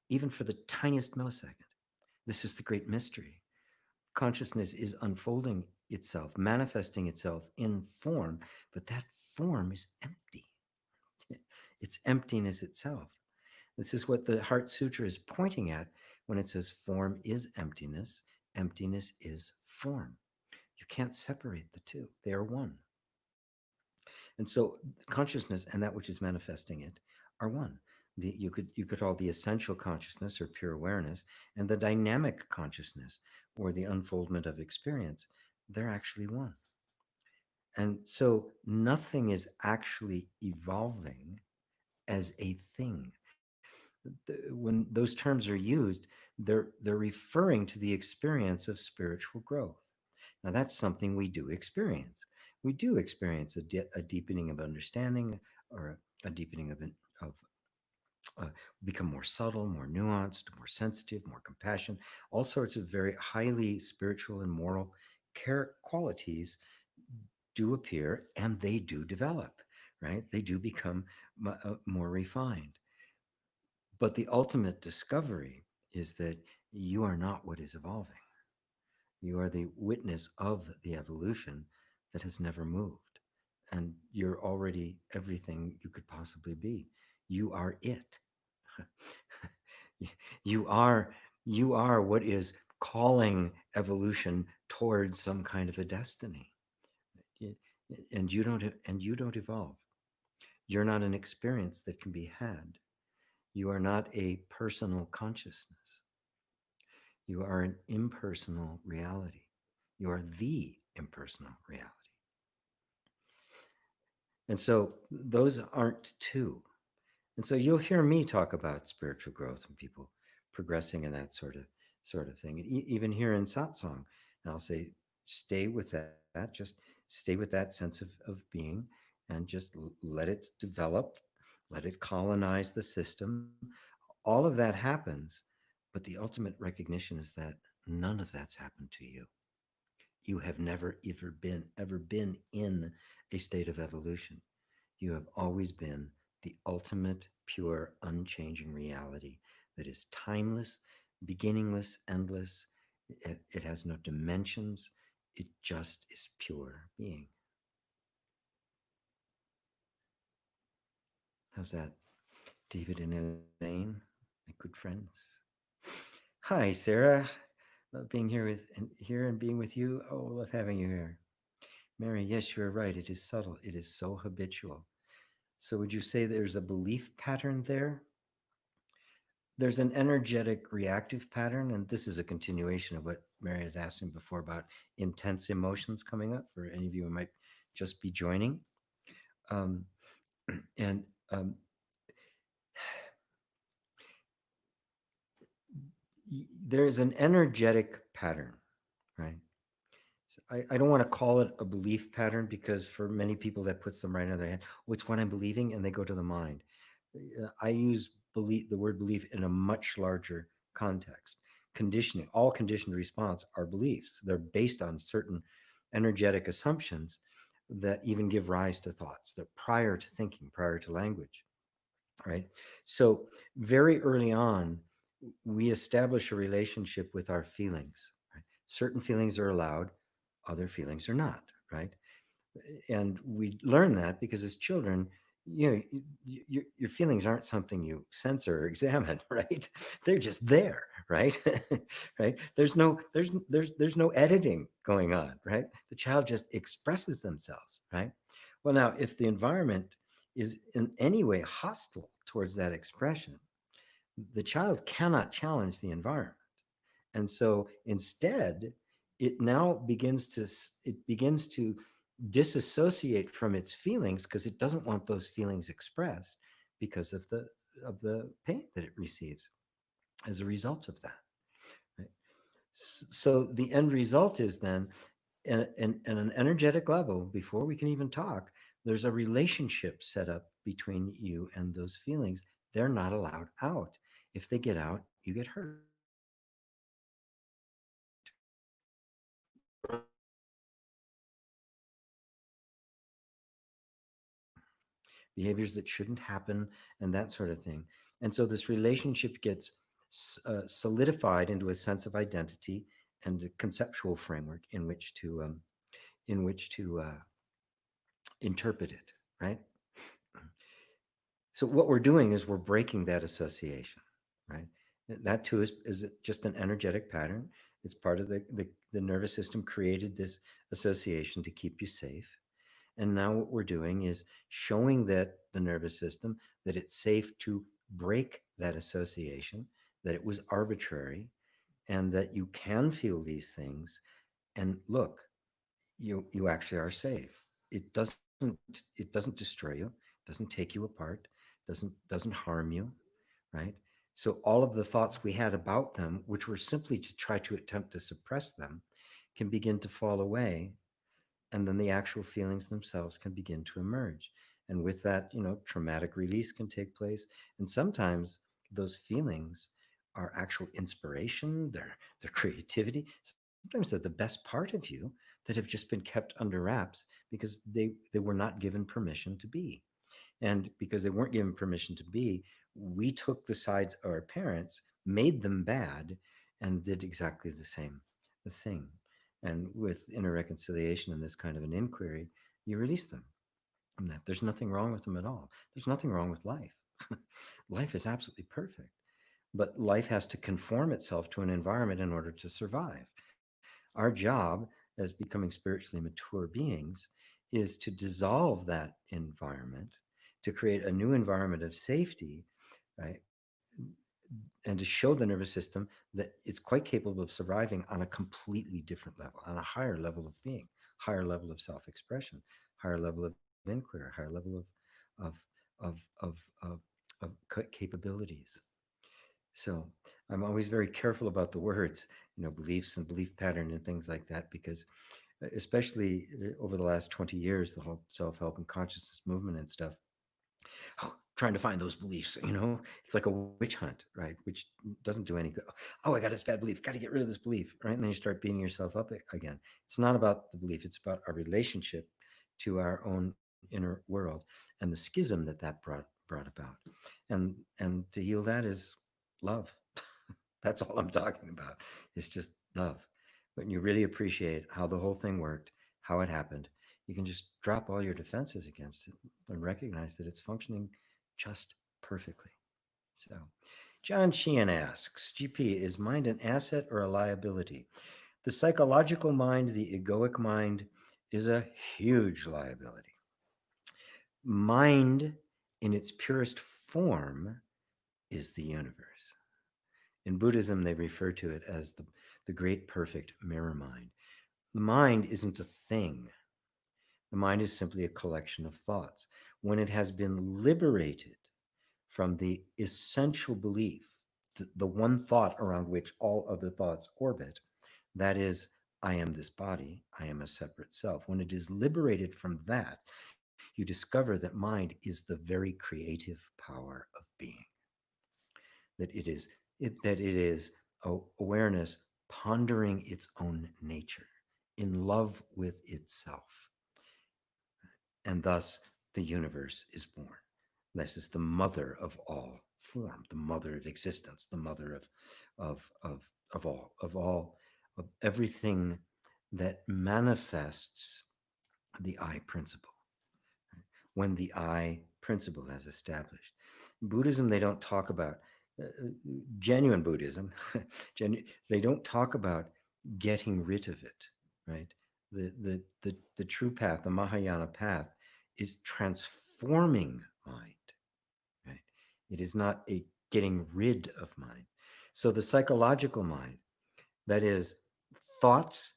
even for the tiniest millisecond. This is the great mystery. Consciousness is unfolding itself, manifesting itself in form, but that form is empty. It's emptiness itself. This is what the Heart Sutra is pointing at when it says form is emptiness, emptiness is form. You can't separate the two, they are one. And so consciousness and that which is manifesting it are one. You could call the essential consciousness or pure awareness and the dynamic consciousness or the unfoldment of experience, they're actually one. And so nothing is actually evolving as a thing. When those terms are used, they're referring to the experience of spiritual growth. Now that's something we do experience. We do experience a deepening of understanding or a deepening of become more subtle, more nuanced, more sensitive, more compassion, all sorts of very highly spiritual and moral qualities do appear and they do develop, right? They do become more refined. But the ultimate discovery is that you are not what is evolving. You are the witness of the evolution that has never moved. And you're already everything you could possibly be. You are it. you are you are what is calling evolution towards some kind of a destiny. Y- and you don't evolve. You're not an experience that can be had. You are not a personal consciousness. You are an impersonal reality. You are the impersonal reality. And so those aren't two. And so you'll hear me talk about spiritual growth and people progressing in that sort of thing. And even here in satsang, and I'll say, stay with that. Just stay with that sense of being, and just let it develop, let it colonize the system. All of that happens, but the ultimate recognition is that none of that's happened to you. You have never ever been in a state of evolution. You have always been the ultimate, pure, unchanging reality that is timeless, beginningless, endless. It has no dimensions. It just is pure being. How's that, David and Elaine, my good friends? Hi, Sarah. Love being here and being with you. Oh, love having you here. Mary, yes, you're right. It is subtle. It is so habitual. So would you say there's a belief pattern there? There's an energetic reactive pattern, and this is a continuation of what Mary has asked me before about intense emotions coming up for any of you who might just be joining. Um, and there is an energetic pattern, right? So I don't want to call it a belief pattern because for many people that puts them right in their head. Oh, it's what I'm believing, and they go to the mind. I use the word belief in a much larger context. Conditioning, all conditioned response are beliefs. They're based on certain energetic assumptions that even give rise to thoughts. They're prior to thinking, prior to language, right? So very early on, we establish a relationship with our feelings. Right? Certain feelings are allowed, other feelings are not, right? And we learn that because as children, your feelings aren't something you censor or examine, right? They're just there, right? Right? There's no editing going on, right? The child just expresses themselves, right? Well, now if the environment is in any way hostile towards that expression, the child cannot challenge the environment. And so instead, it begins to disassociate from its feelings because it doesn't want those feelings expressed because of the pain that it receives as a result of that. Right? So the end result is then, in an energetic level, before we can even talk, there's a relationship set up between you and those feelings. They're not allowed out. If they get out, you get hurt. Behaviors that shouldn't happen, and that sort of thing. And so this relationship gets solidified into a sense of identity and a conceptual framework in which to interpret it, right? So what we're doing is we're breaking that association, right? That too is just an energetic pattern. It's part of the nervous system created this association to keep you safe. And now what we're doing is showing that the nervous system that it's safe to break that association, that it was arbitrary, and that you can feel these things. And look, you actually are safe. It doesn't destroy you, doesn't take you apart, doesn't harm you, right? So all of the thoughts we had about them, which were simply to try to attempt to suppress them, can begin to fall away, and then the actual feelings themselves can begin to emerge. And with that, traumatic release can take place, and sometimes those feelings are actual inspiration, their creativity. Sometimes they're the best part of you that have just been kept under wraps because they were not given permission to be. And because they weren't given permission to be, we took the sides of our parents, made them bad, and did exactly the thing. And with inner reconciliation and this kind of an inquiry, you release them from that. There's nothing wrong with them at all. There's nothing wrong with life. Life is absolutely perfect. But life has to conform itself to an environment in order to survive. Our job as becoming spiritually mature beings is to dissolve that environment, to create a new environment of safety, right? And to show the nervous system that it's quite capable of surviving on a completely different level, on a higher level of being, higher level of self-expression, higher level of inquiry, higher level of of of of, capabilities. So I'm always very careful about the words, beliefs and belief pattern and things like that, because especially over the last 20 years, the whole self-help and consciousness movement and stuff. Oh, trying to find those beliefs. It's like a witch hunt, right? Which doesn't do any good. Oh, I got this bad belief, got to get rid of this belief, right? And then you start beating yourself up again. It's not about the belief, it's about our relationship to our own inner world and the schism that brought about. And to heal that is love. That's all I'm talking about. It's just love. When you really appreciate how the whole thing worked, how it happened, you can just drop all your defenses against it and recognize that it's functioning just perfectly. So, John Sheehan asks, GP, is mind an asset or a liability? The psychological mind, the egoic mind, is a huge liability. Mind, in its purest form, is the universe. In Buddhism, they refer to it as the great perfect mirror mind. The mind isn't a thing. The mind is simply a collection of thoughts. When it has been liberated from the essential belief, the one thought around which all other thoughts orbit, that is, I am this body, I am a separate self. When it is liberated from that, you discover that mind is the very creative power of being. That it is awareness pondering its own nature, in love with itself, and thus the universe is born. This is the mother of all form, the mother of existence, the mother of everything that manifests the I principle. When the I principle has established, Buddhism, they don't talk about uh, genuine Buddhism. They don't talk about getting rid of it, right? The true path, the Mahayana path, is transforming mind, right? It is not a getting rid of mind. So the psychological mind, that is, thoughts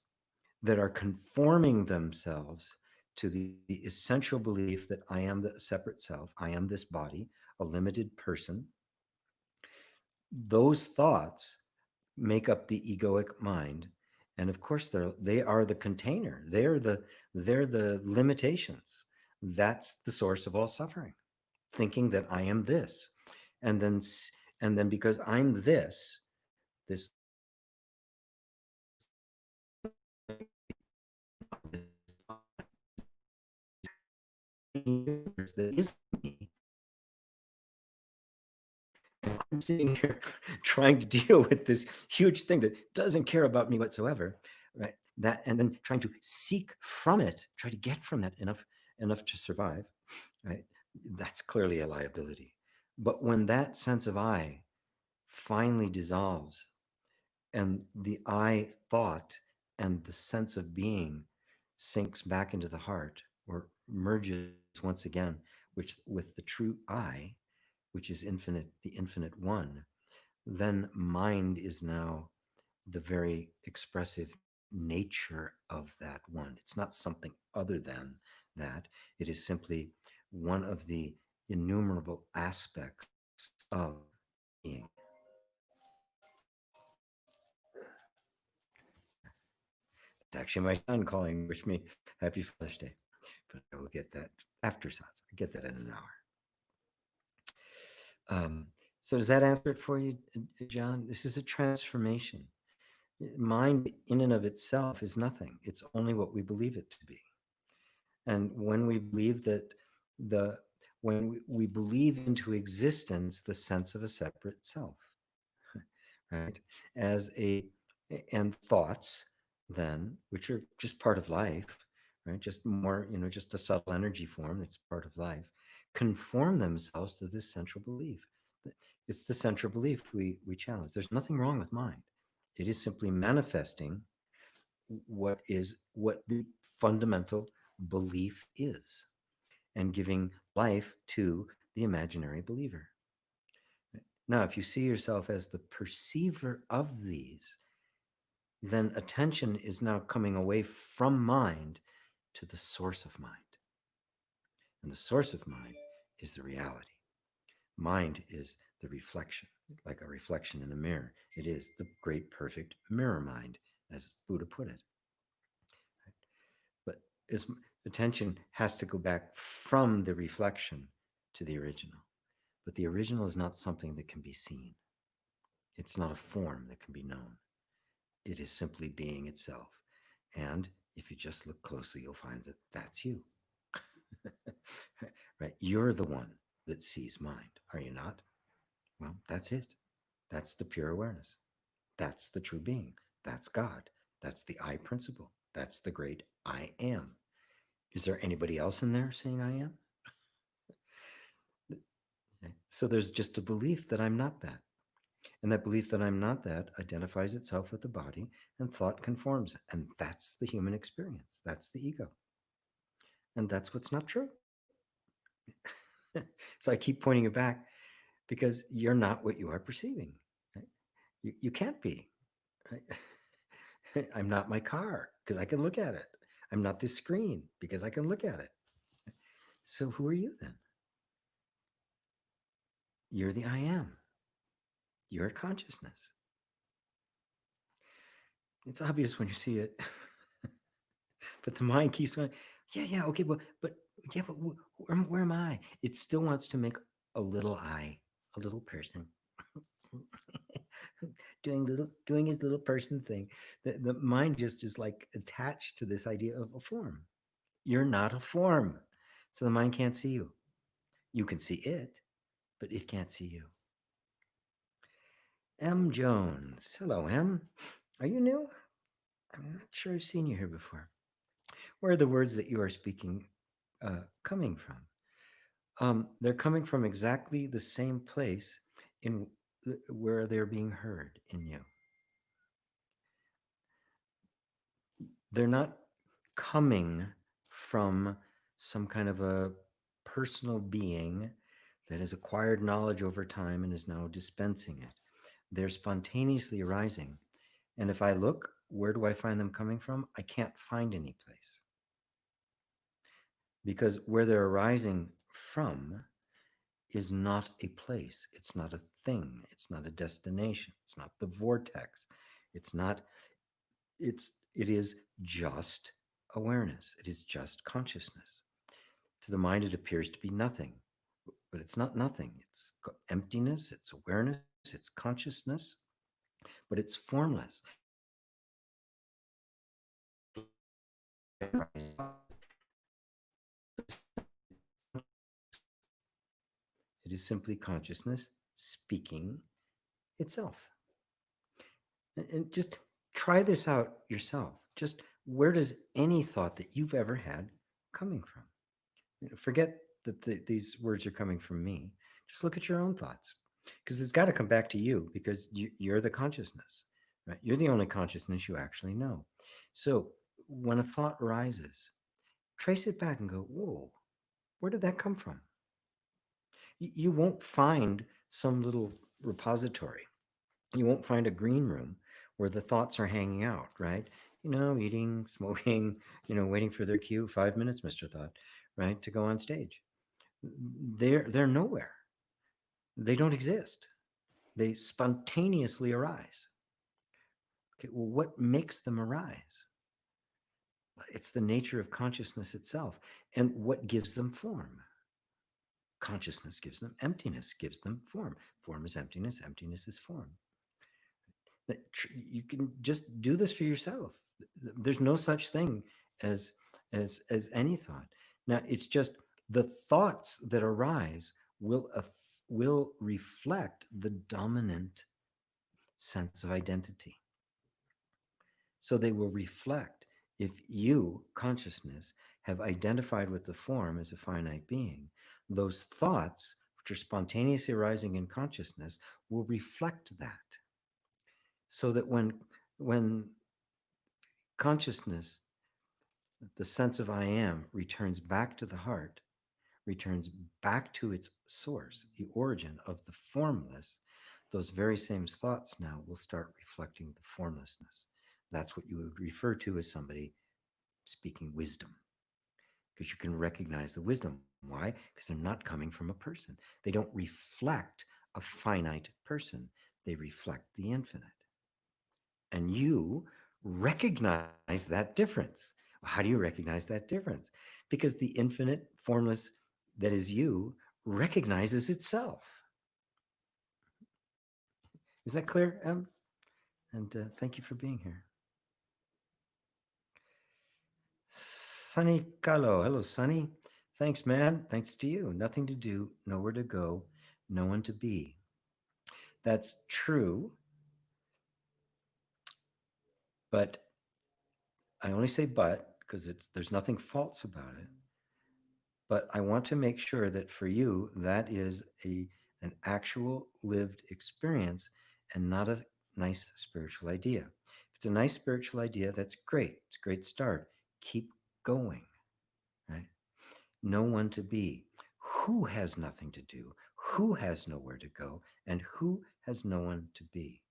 that are conforming themselves to the essential belief that I am the separate self, I am this body, a limited person. Those thoughts make up the egoic mind, and of course they are the container. They're the limitations. That's the source of all suffering. Thinking that I am this, and then and then because I'm this that is me, and I'm sitting here trying to deal with this huge thing that doesn't care about me whatsoever, right? That, and then trying to seek from it, try to get from that enough to survive, right? That's clearly a liability. But when that sense of I finally dissolves, and the I thought and the sense of being sinks back into the heart, or merges once again, which with the true I, which is infinite, the infinite one, then mind is now the very expressive nature of that one. It's not something other than that. It is simply one of the innumerable aspects of being. It's actually my son calling to wish me happy Father's Day, but I will get that after Satsang. I get that in an hour. So does that answer it for you, John? This is a transformation. Mind in and of itself is nothing. It's only what we believe it to be. And when we believe that the when we believe into existence the sense of a separate self, right? As a and thoughts then, which are just part of life, right? Just more, just a subtle energy form that's part of life, conform themselves to this central belief. It's the central belief we challenge. There's nothing wrong with mind. It is simply manifesting what the fundamental belief is, and giving life to the imaginary believer. Now, if you see yourself as the perceiver of these, then attention is now coming away from mind to the source of mind. And the source of mind is the reality. Mind is the reflection, like a reflection in a mirror. It is the great perfect mirror mind, as Buddha put it. But attention has to go back from the reflection to the original. But the original is not something that can be seen. It's not a form that can be known. It is simply being itself. And if you just look closely, you'll find that that's you. Right? You're the one that sees mind, are you not? Well, that's it. That's the pure awareness. That's the true being. That's God. That's the I principle. That's the great I am. Is there anybody else in there saying I am? Okay. So there's just a belief that I'm not that. And that belief that I'm not that identifies itself with the body, and thought conforms. And that's the human experience. That's the ego. And that's what's not true. So I keep pointing it back because you're not what you are perceiving. Right? You can't be. Right? I'm not my car because I can look at it. I'm not this screen because I can look at it. So who are you then? You're the I am. You're consciousness. It's obvious when you see it. But the mind keeps going, yeah, okay, but yeah, but where am I? It still wants to make a little I, a little person, doing his little person thing. The mind just is like attached to this idea of a form. You're not a form, so the mind can't see you. You can see it, but it can't see you. M. Jones, hello, M. Are you new? I'm not sure I've seen you here before. Where are the words that you are speaking coming from? They're coming from exactly the same place in where they're being heard in you. They're not coming from some kind of a personal being that has acquired knowledge over time and is now dispensing it. They're spontaneously arising. And if I look, where do I find them coming from? I can't find any place. Because where they're arising from is not a place. It's not a thing. It's not a destination. It's not the vortex. It's not, it is just awareness. It is just consciousness. To the mind, it appears to be nothing, but it's not nothing. It's emptiness, it's awareness, it's consciousness, but it's formless. It is simply consciousness speaking itself. And just try this out yourself. Just where does any thought that you've ever had coming from? Forget that these words are coming from me. Just look at your own thoughts, because it's got to come back to you, because you're the consciousness, right? You're the only consciousness you actually know. So when a thought arises, trace it back and go, whoa, where did that come from? You won't find some little repository. You won't find a green room where the thoughts are hanging out, right? Eating, smoking, waiting for their cue, 5 minutes, Mr. Thought, right, to go on stage. They're nowhere. They don't exist. They spontaneously arise. Okay, well, what makes them arise? It's the nature of consciousness itself. And what gives them form? Consciousness gives them emptiness, gives them form. Form is emptiness, emptiness is form. You can just do this for yourself. There's no such thing as any thought. Now, it's just the thoughts that arise will reflect the dominant sense of identity. So they will reflect, if you, consciousness, have identified with the form as a finite being, those thoughts, which are spontaneously arising in consciousness, will reflect that. So that when consciousness, the sense of I am, returns back to the heart, returns back to its source, the origin of the formless, those very same thoughts now will start reflecting the formlessness. That's what you would refer to as somebody speaking wisdom, because you can recognize the wisdom. Why? Because they're not coming from a person. They don't reflect a finite person. They reflect the infinite. And you recognize that difference. How do you recognize that difference? Because the infinite, formless that is you recognizes itself. Is that clear, Em? And thank you for being here. Sunny Kalo. Hello, Sunny. Thanks, man. Thanks to you. Nothing to do, nowhere to go, no one to be. That's true, but I only say but because it's there's nothing false about it. But I want to make sure that for you, that is an actual lived experience and not a nice spiritual idea. If it's a nice spiritual idea, that's great. It's a great start. Keep going, right? No one to be. Who has nothing to do? Who has nowhere to go? And who has no one to be?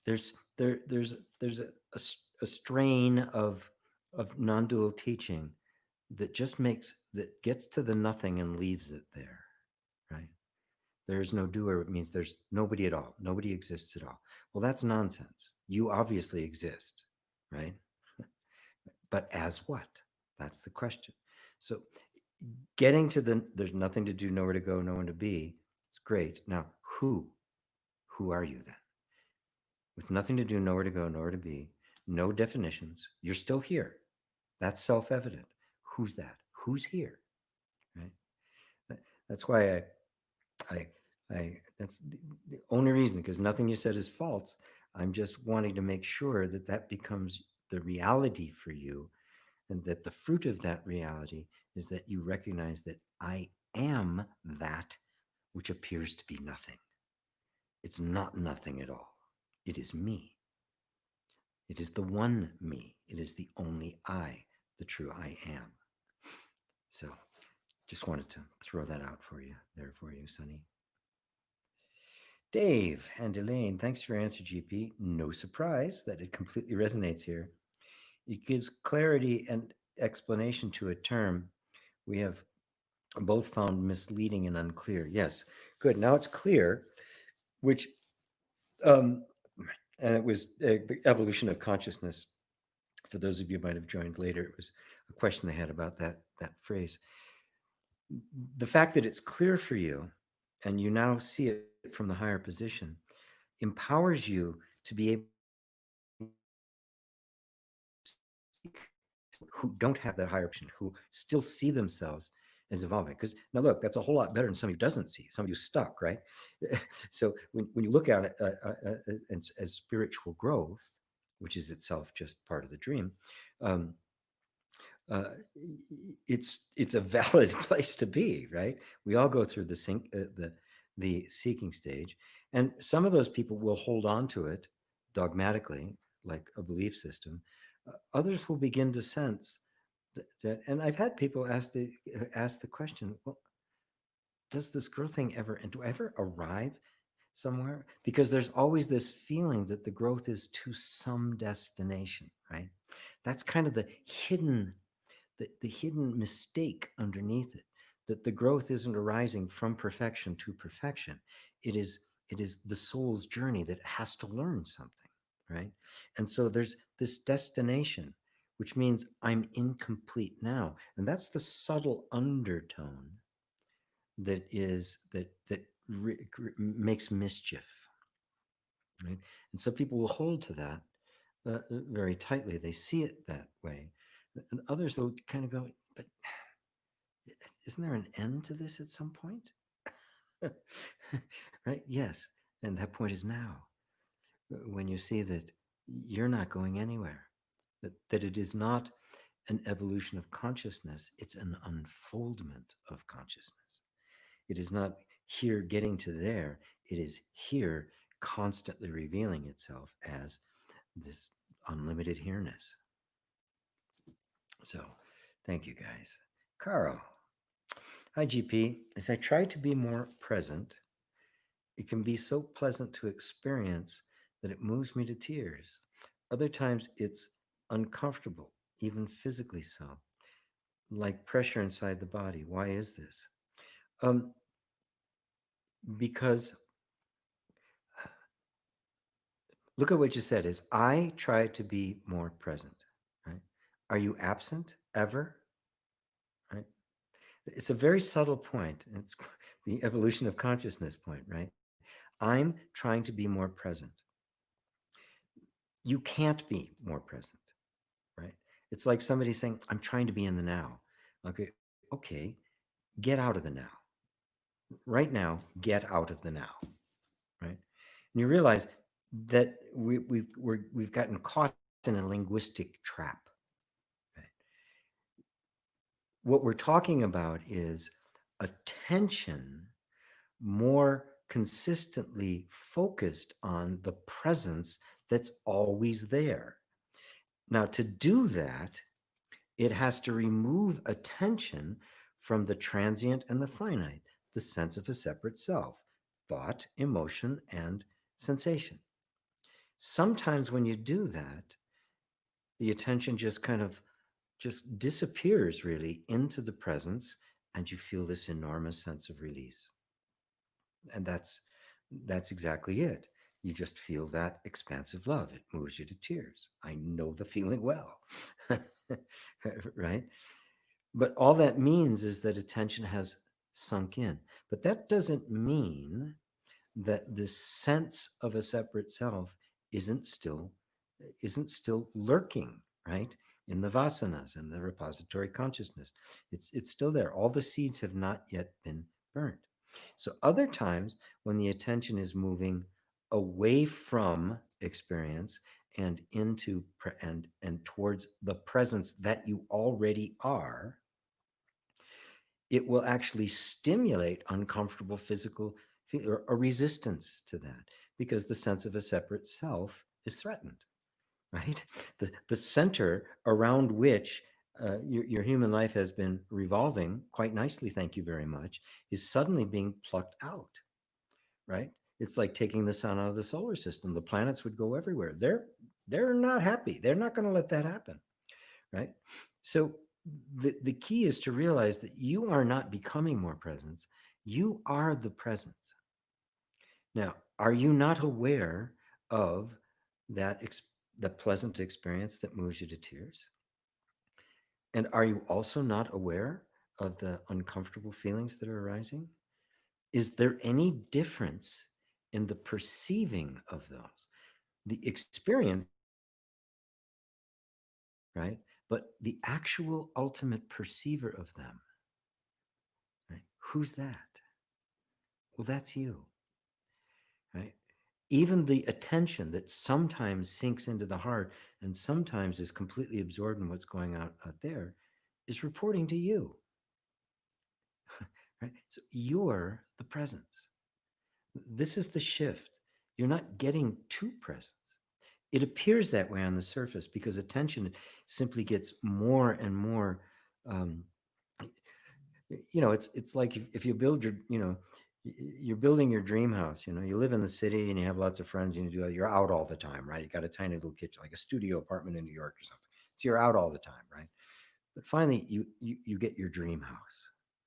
There's a strain of non-dual teaching that just makes that gets to the nothing and leaves it there, right? There is no doer. It means there's nobody at all. Nobody exists at all. Well, that's nonsense. You obviously exist, right? But as what? That's the question. So getting to the there's nothing to do, nowhere to go, no one to be. It's great. Now, who are you then? With nothing to do, nowhere to go, nowhere to be, no definitions. You're still here. That's self-evident. Who's that? Who's here? Right? That's why I, that's the only reason, because nothing you said is false. I'm just wanting to make sure that that becomes the reality for you, and that the fruit of that reality is that you recognize that I am that which appears to be nothing. It's not nothing at all. It is me. It is the one me. It is the only I, the true I am. So just wanted to throw that out for you there for you, Sonny. Dave and Elaine, thanks for your answer, GP. No surprise that it completely resonates here. It gives clarity and explanation to a term we have both found misleading and unclear. Yes, good. Now it's clear, which, um, and it was the evolution of consciousness. For those of you who might have joined later, it was a question they had about that phrase. The fact that it's clear for you, and you now see it from the higher position, empowers you to be able who don't have that higher option, who still see themselves as evolving. Because now, look, that's a whole lot better than somebody who doesn't see, somebody who's stuck, right? So when you look at it as spiritual growth, which is itself just part of the dream, um, uh, it's a valid place to be, right? We all go through the seeking stage, and some of those people will hold on to it dogmatically, like a belief system. Others will begin to sense that, and I've had people ask the question, well, does this growth thing ever, and do I ever arrive somewhere? Because there's always this feeling that the growth is to some destination, right? That's kind of the hidden mistake underneath it, that the growth isn't arising from perfection to perfection. It is the soul's journey that has to learn something, right? And so there's this destination, which means I'm incomplete now, and that's the subtle undertone that makes mischief, right? And so people will hold to that very tightly. They see it that way, and others will kind of go, but isn't there an end to this at some point? Right? Yes. And that point is now, when you see that you're not going anywhere, that it is not an evolution of consciousness, it's an unfoldment of consciousness. It is not here getting to there, it is here constantly revealing itself as this unlimited here-ness. So, thank you guys. Carl. Hi, GP. As I try to be more present, it can be so pleasant to experience that it moves me to tears. Other times it's uncomfortable, even physically so, like pressure inside the body. Why is this? Um, because look at what you said is I try to be more present, right? Are you absent ever? Right? It's a very subtle point. It's the evolution of consciousness point, right? I'm trying to be more present. You can't be more present, right? It's like somebody saying, I'm trying to be in the now. Okay, get out of the now. Right now, get out of the now, right? And you realize that we've gotten caught in a linguistic trap. Right? What we're talking about is attention more consistently focused on the presence that's always there. Now, to do that, it has to remove attention from the transient and the finite, the sense of a separate self, thought, emotion, and sensation. Sometimes when you do that, the attention just kind of just disappears really into the presence, and you feel this enormous sense of release. And that's exactly it. You just feel that expansive love. It moves you to tears. I know the feeling well. Right? But all that means is that attention has sunk in. But that doesn't mean that this sense of a separate self isn't still isn't still lurking, right? In the vasanas and the repository consciousness. It's still there. All the seeds have not yet been burnt. So other times when the attention is moving away from experience and into and towards the presence that you already are, it will actually stimulate uncomfortable physical or a resistance to that because the sense of a separate self is threatened, right? The center around which your human life has been revolving quite nicely, thank you very much, is suddenly being plucked out, right? It's like taking the sun out of the solar system. The planets would go everywhere. They're not happy. They're not going to let that happen, right? So the key is to realize that you are not becoming more presence. You are the presence. Now, are you not aware of that the pleasant experience that moves you to tears? And are you also not aware of the uncomfortable feelings that are arising? Is there any difference in the perceiving of those? The experience right? But the actual ultimate perceiver of them, right? Who's that? Well, that's you, right? Even the attention that sometimes sinks into the heart and sometimes is completely absorbed in what's going on out there is reporting to you, right? So you're the presence. This is the shift. You're not getting to presence. It appears that way on the surface because attention simply gets more and more um, it's like if you build your you're building your dream house. You live in the city and you have lots of friends and you're out all the time, right? You got a tiny little kitchen, like a studio apartment in New York or something, so you're out all the time, right? But finally you get your dream house,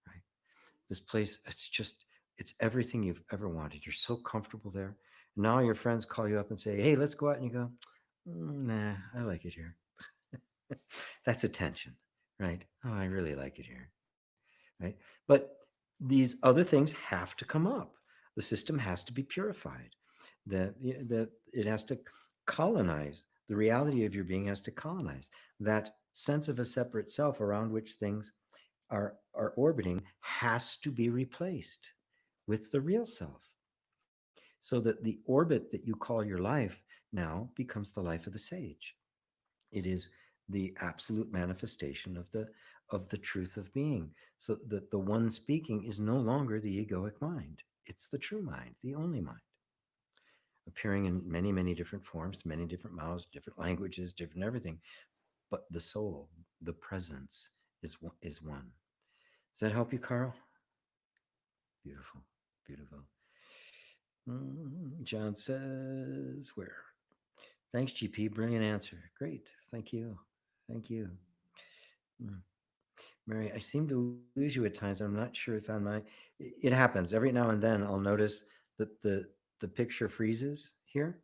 right? This place, it's everything you've ever wanted. You're so comfortable there. Now your friends call you up and say, hey, let's go out, and you go, nah, I like it here. That's attention, right? Oh, I really like it here, right? But these other things have to come up. The system has to be purified. The it has to colonize. The reality of your being has to colonize that sense of a separate self around which things are orbiting has to be replaced with the real self, so that the orbit that you call your life now becomes the life of the sage. It is the absolute manifestation of the truth of being, so that the one speaking is no longer the egoic mind. It's the true mind, the only mind, appearing in many different forms, many different mouths, different languages, different everything. But the soul, the presence, is one. Does that help you, Carl? Beautiful, beautiful. John says, where? Thanks, GP. Brilliant answer. Great. Thank you. Thank you. Mm. Mary, I seem to lose you at times. I'm not sure if I'm my. It happens every now and then. I'll notice that the picture freezes here.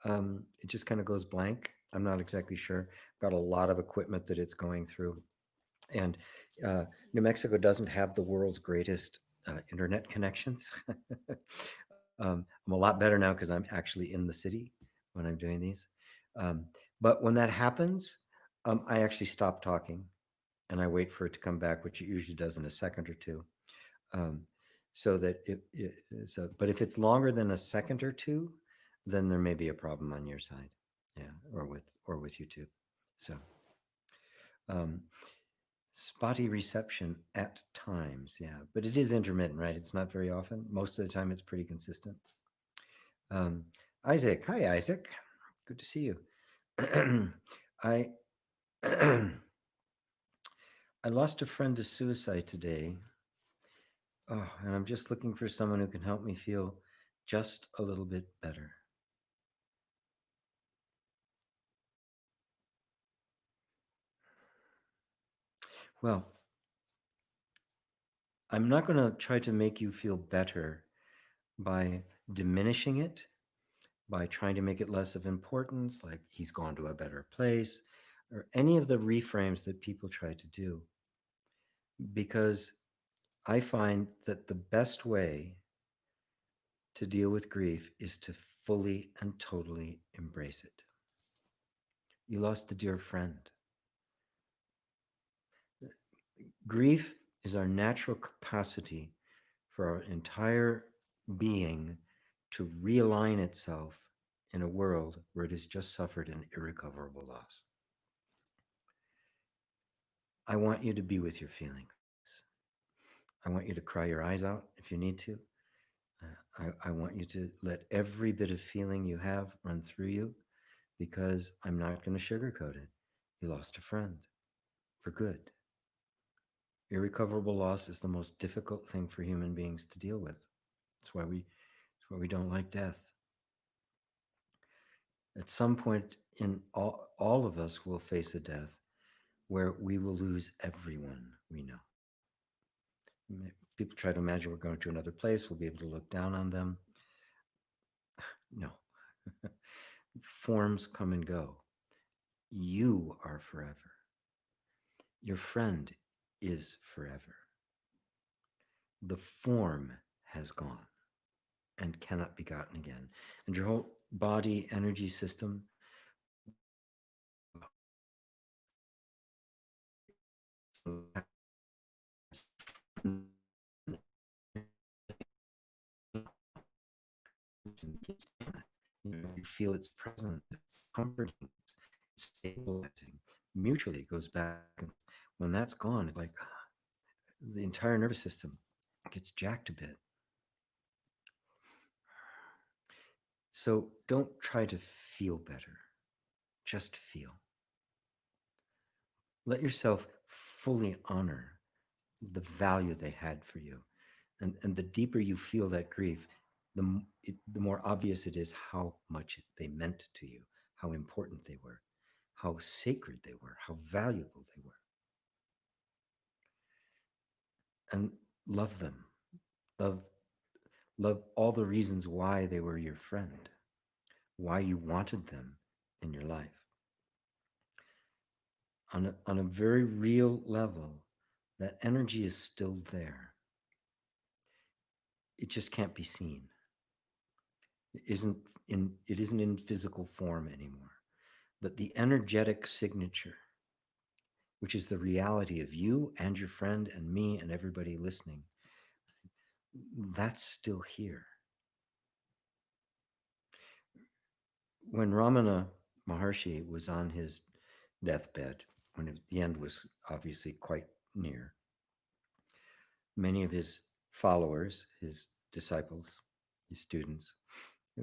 It just kind of goes blank. I'm not exactly sure. Got a lot of equipment that it's going through, and New Mexico doesn't have the world's greatest internet connections. I'm a lot better now because I'm actually in the city when I'm doing these. Um, but when that happens, I actually stop talking and I wait for it to come back, which it usually does in a second or two. Um, so that but if it's longer than a second or two, then there may be a problem on your side, yeah, or with YouTube. So um, spotty reception at times, yeah, but it is intermittent, right? It's not very often. Most of the time, it's pretty consistent. Um, Isaac, hi Isaac, good to see you. I I lost a friend to suicide today. Oh, and I'm just looking for someone who can help me feel just a little bit better. Well, I'm not going to try to make you feel better by diminishing it, by trying to make it less of importance, like he's gone to a better place, or any of the reframes that people try to do. Because I find that the best way to deal with grief is to fully and totally embrace it. You lost a dear friend. Grief is our natural capacity for our entire being to realign itself in a world where it has just suffered an irrecoverable loss. I want you to be with your feelings. I want you to cry your eyes out if you need to. I want you to let every bit of feeling you have run through you because I'm not going to sugarcoat it. You lost a friend for good. Irrecoverable loss is the most difficult thing for human beings to deal with. That's why we don't like death. At some point in all of us will face a death where we will lose everyone we know. People try to imagine we're going to another place, we'll be able to look down on them. No. Forms come and go. You are forever. Your friend is forever. The form has gone and cannot be gotten again. And your whole body energy system you feel its presence, it's comforting, it's stabilizing. Mutually, it goes back. And when that's gone, it's like the entire nervous system gets jacked a bit. So don't try to feel better, just feel. Let yourself fully honor the value they had for you. And the deeper you feel that grief, the more obvious it is how much they meant to you, how important they were, how sacred they were, how valuable they were. And love them. Love, love all the reasons why they were your friend, why you wanted them in your life. On a very real level, that energy is still there. It just can't be seen. It isn't in physical form anymore. But the energetic signature, which is the reality of you and your friend and me and everybody listening, that's still here. When Ramana Maharshi was on his deathbed, when the end was obviously quite near, many of his followers, his disciples, his students,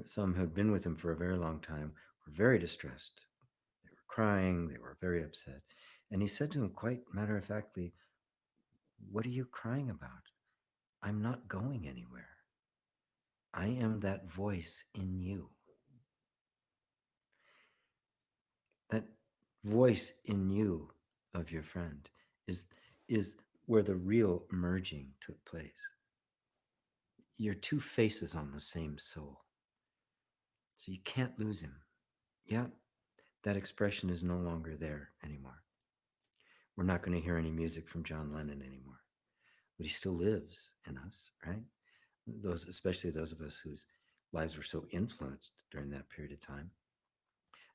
some who had been with him for a very long time, were very distressed. They were crying, they were very upset. And he said to him quite matter of factly, "What are you crying about? I'm not going anywhere. I am that voice in you." That voice in you of your friend is where the real merging took place. You're two faces on the same soul. So you can't lose him. Yeah, that expression is no longer there anymore. We're not going to hear any music from John Lennon anymore, but he still lives in us, right? Those, especially those of us whose lives were so influenced during that period of time.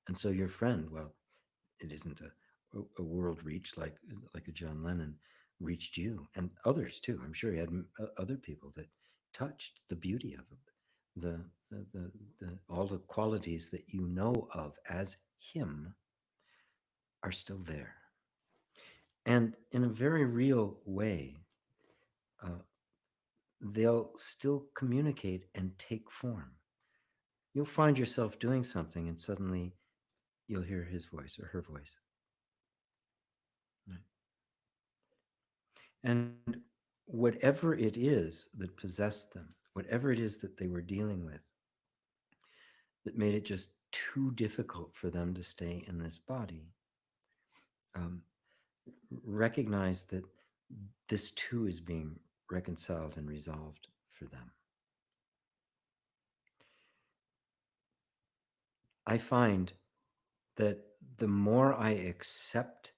And so your friend, well, it isn't a world reach like a John Lennon reached you and others too. I'm sure he had other people that touched the beauty of it, the, the all the qualities that you know of as him are still there. And in a very real way, uh, they'll still communicate and take form. You'll find yourself doing something and suddenly you'll hear his voice or her voice. Right? And whatever it is that possessed them, whatever it is that they were dealing with, that made it just too difficult for them to stay in this body, um, recognize that this too is being reconciled and resolved for them. I find that the more I accept,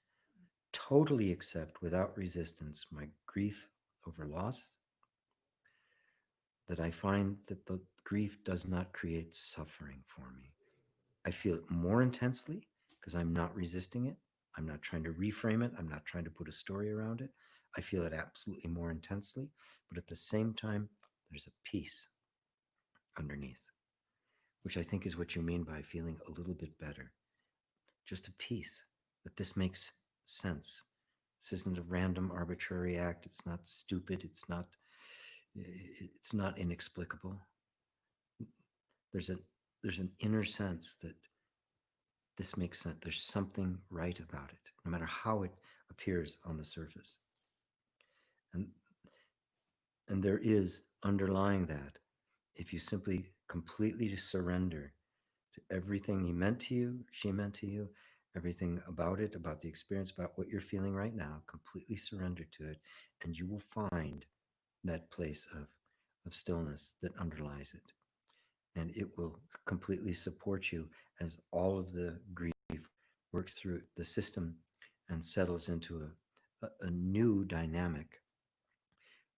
totally accept without resistance, my grief over loss, that I find that the grief does not create suffering for me. I feel it more intensely because I'm not resisting it. I'm not trying to reframe it. I'm not trying to put a story around it. I feel it absolutely more intensely. But at the same time, there's a peace underneath, which I think is what you mean by feeling a little bit better. Just a peace that this makes sense. This isn't a random arbitrary act. It's not stupid. It's not inexplicable. There's a there's an inner sense that this makes sense. There's something right about it, no matter how it appears on the surface. And and there is underlying that, if you simply completely surrender to everything he meant to you, she meant to you, everything about it, about the experience, about what you're feeling right now, completely surrender to it, and you will find that place of stillness that underlies it. And it will completely support you as all of the grief works through the system and settles into a new dynamic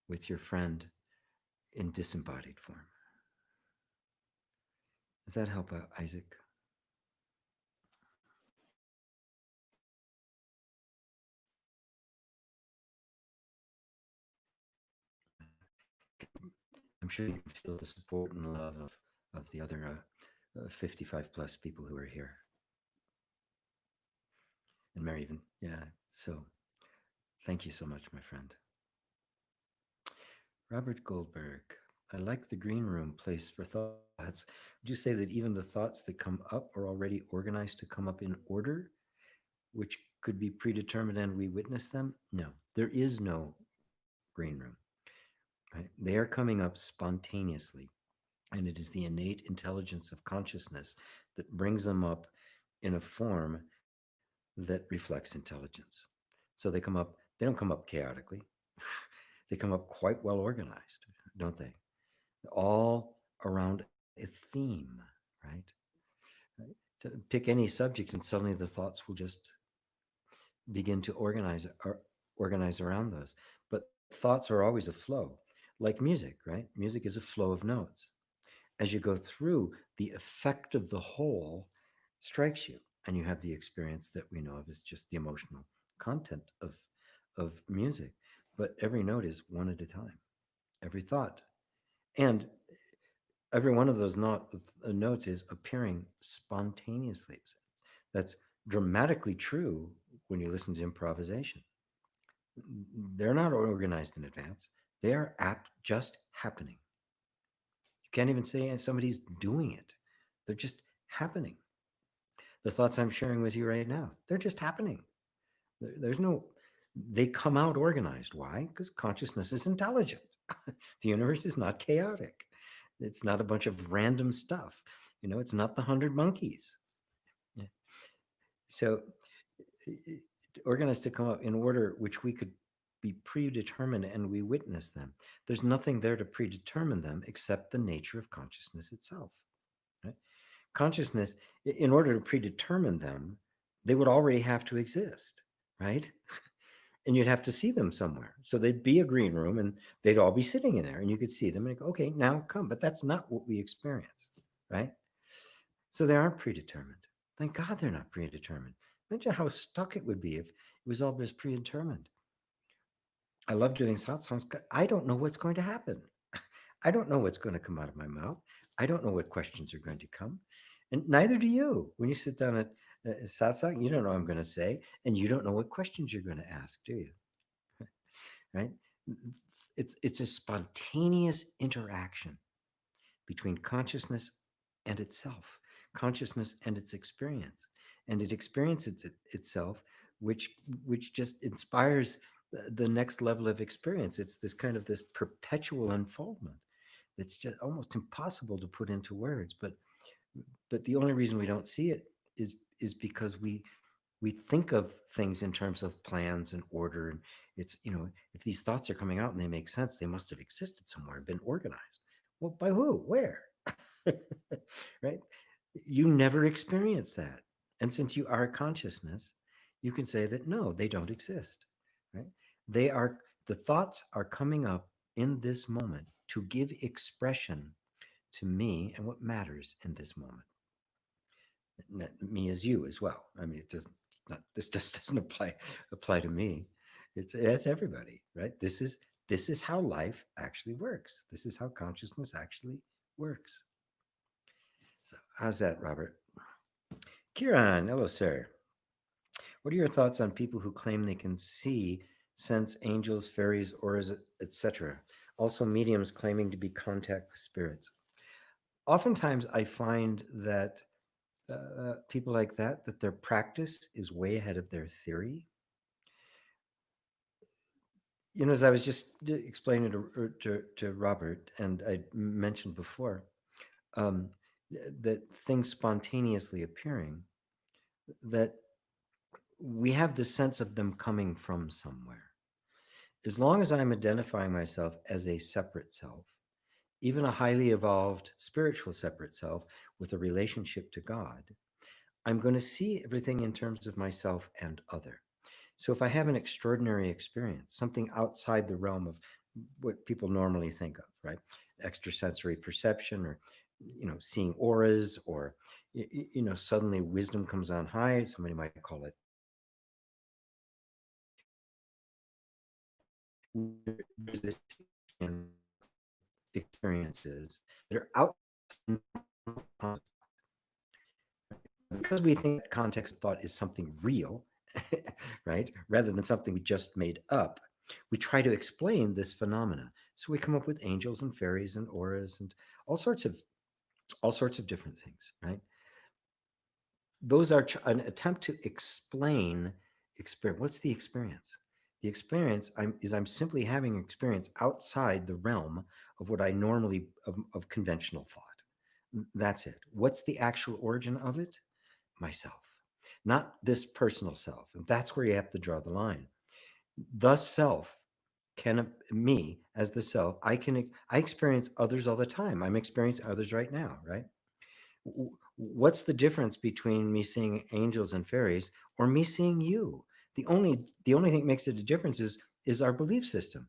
with your friend in disembodied form. Does that help out, Isaac? I'm sure you can feel the support and love of the other 55 plus people who are here. And Mary, even, yeah. So thank you so much, my friend. Robert Goldberg. I like the green room place for thoughts. Would you say that even the thoughts that come up are already organized to come up in order, which could be predetermined and we witness them? No, there is no green room. Right? They are coming up spontaneously. And it is the innate intelligence of consciousness that brings them up in a form that reflects intelligence. So they don't come up chaotically. They come up quite well organized, don't they? All around a theme, right? Right? So pick any subject and suddenly the thoughts will just begin to organize around those. But thoughts are always a flow, like music, right? Music is a flow of notes. As you go through, the effect of the whole strikes you, and you have the experience that we know of as just the emotional content of music. But every note is one at a time, every thought. And every one of those notes is appearing spontaneously. That's dramatically true when you listen to improvisation. They're not organized in advance. They are just happening. You can't even say somebody's doing it. They're just happening. The thoughts I'm sharing with you right now, they're just happening. There's no, they come out organized. Why? Because consciousness is intelligent. The universe is not chaotic. It's not a bunch of random stuff. It's not the 100 monkeys. Yeah. So organized to come up in order which we could be predetermined and we witness them. There's nothing there to predetermine them except the nature of consciousness itself. Right? Consciousness, in order to predetermine them, they would already have to exist, right? and you'd have to see them somewhere. So they'd be a green room and they'd all be sitting in there and you could see them and go, okay, now come. But that's not what we experience, right? So they aren't predetermined. Thank God they're not predetermined. Imagine how stuck it would be if it was all just predetermined. I love doing satsangs. I don't know what's going to happen. I don't know what's going to come out of my mouth. I don't know what questions are going to come. And neither do you. When you sit down at satsang, you don't know what I'm going to say. And you don't know what questions you're going to ask, do you? Right? It's a spontaneous interaction between consciousness and itself, consciousness and its experience. And it experiences itself, which just inspires the next level of experience. It's this kind of this perpetual unfoldment that's just almost impossible to put into words. But the only reason we don't see it is because we think of things in terms of plans and order. And it's, if these thoughts are coming out and they make sense, they must have existed somewhere and been organized. Well, by who? Where? Right? You never experience that. And since you are consciousness, you can say that no, they don't exist. Right? They are, the thoughts are coming up in this moment to give expression to me and what matters in this moment. Me as you as well. I mean, it doesn't, not, this just doesn't apply to me. It's everybody, right? This is how life actually works. This is how consciousness actually works. So how's that, Robert? Kiran, hello, sir. What are your thoughts on people who claim they can see, sense angels, fairies, auras, etc.? Also, mediums claiming to be contact with spirits. Oftentimes, I find that people like that their practice is way ahead of their theory. As I was just explaining to Robert, and I mentioned before, um, that things spontaneously appearing, that we have the sense of them coming from somewhere. As long as I'm identifying myself as a separate self, even a highly evolved spiritual separate self with a relationship to God, I'm going to see everything in terms of myself and other. So if I have an extraordinary experience, something outside the realm of what people normally think of, right? Extrasensory perception, or seeing auras, or suddenly wisdom comes on high. Somebody might call it there's this experiences that are out, because we think that context of thought is something real, right? Rather than something we just made up, we try to explain this phenomena. So we come up with angels and fairies and auras and all sorts of different things, right? Those are an attempt to explain experience. What's the experience? The experience I'm simply having an experience outside the realm of what I normally of conventional thought. That's it. What's the actual origin of it? Myself, not this personal self. And that's where you have to draw the line. The self can, me as the self, I experience others all the time. I'm experiencing others right now, right? What's the difference between me seeing angels and fairies or me seeing you? The only thing that makes it a difference is our belief system.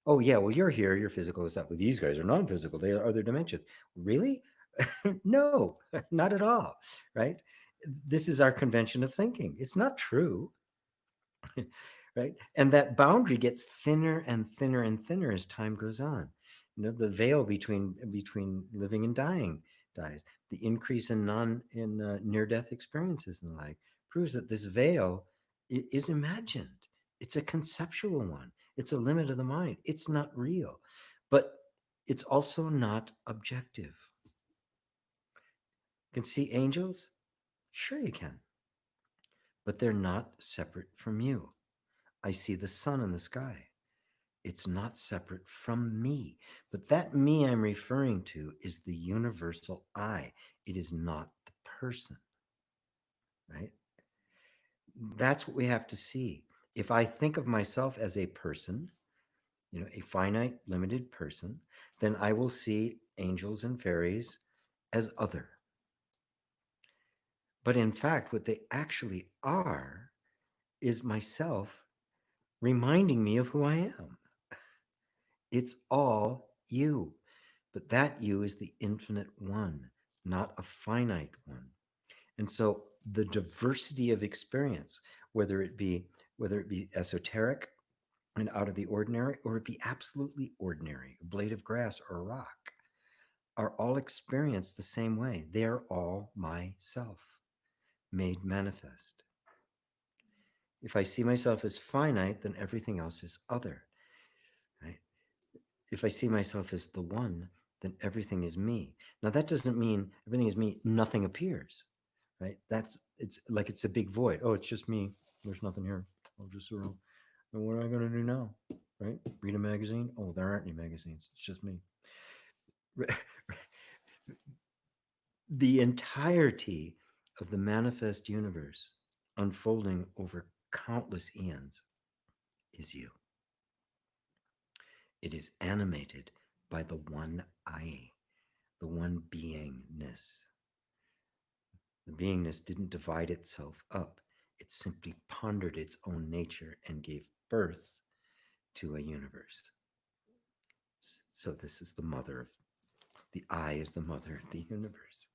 Oh yeah, well, you're here, you're physical, it's not. Well, these guys are non-physical, they are other dimensions. Really? No, not at all, right? This is our convention of thinking. It's not true. Right? And that boundary gets thinner and thinner and thinner as time goes on. The veil between living and dying dies. The increase in near death experiences and the like proves that this veil is imagined. It's a conceptual one. It's a limit of the mind. It's not real, but it's also not objective. You can see angels? Sure you can, but they're not separate from you. I see the sun in the sky. It's not separate from me. But that me I'm referring to is the universal I. It is not the person, right? That's what we have to see. If I think of myself as a person, a finite, limited person, then I will see angels and fairies as other. But in fact, what they actually are is myself reminding me of who I am. It's all you. But that you is the infinite one, not a finite one. And so the diversity of experience, whether it be esoteric and out of the ordinary, or it be absolutely ordinary, a blade of grass or a rock, are all experienced the same way. They're all myself made manifest. If I see myself as finite, then everything else is other, right? If I see myself as the one, then everything is me. Now that doesn't mean everything is me, nothing appears, right? It's like it's a big void. Oh, it's just me. There's nothing here. I'll just sort of, what am I going to do now? Right? Read a magazine? Oh, there aren't any magazines. It's just me. The entirety of the manifest universe unfolding over countless eons is you. It is animated by the one I, the one beingness. The beingness didn't divide itself up, it simply pondered its own nature and gave birth to a universe. So, this is the mother of the I, is the mother of the universe.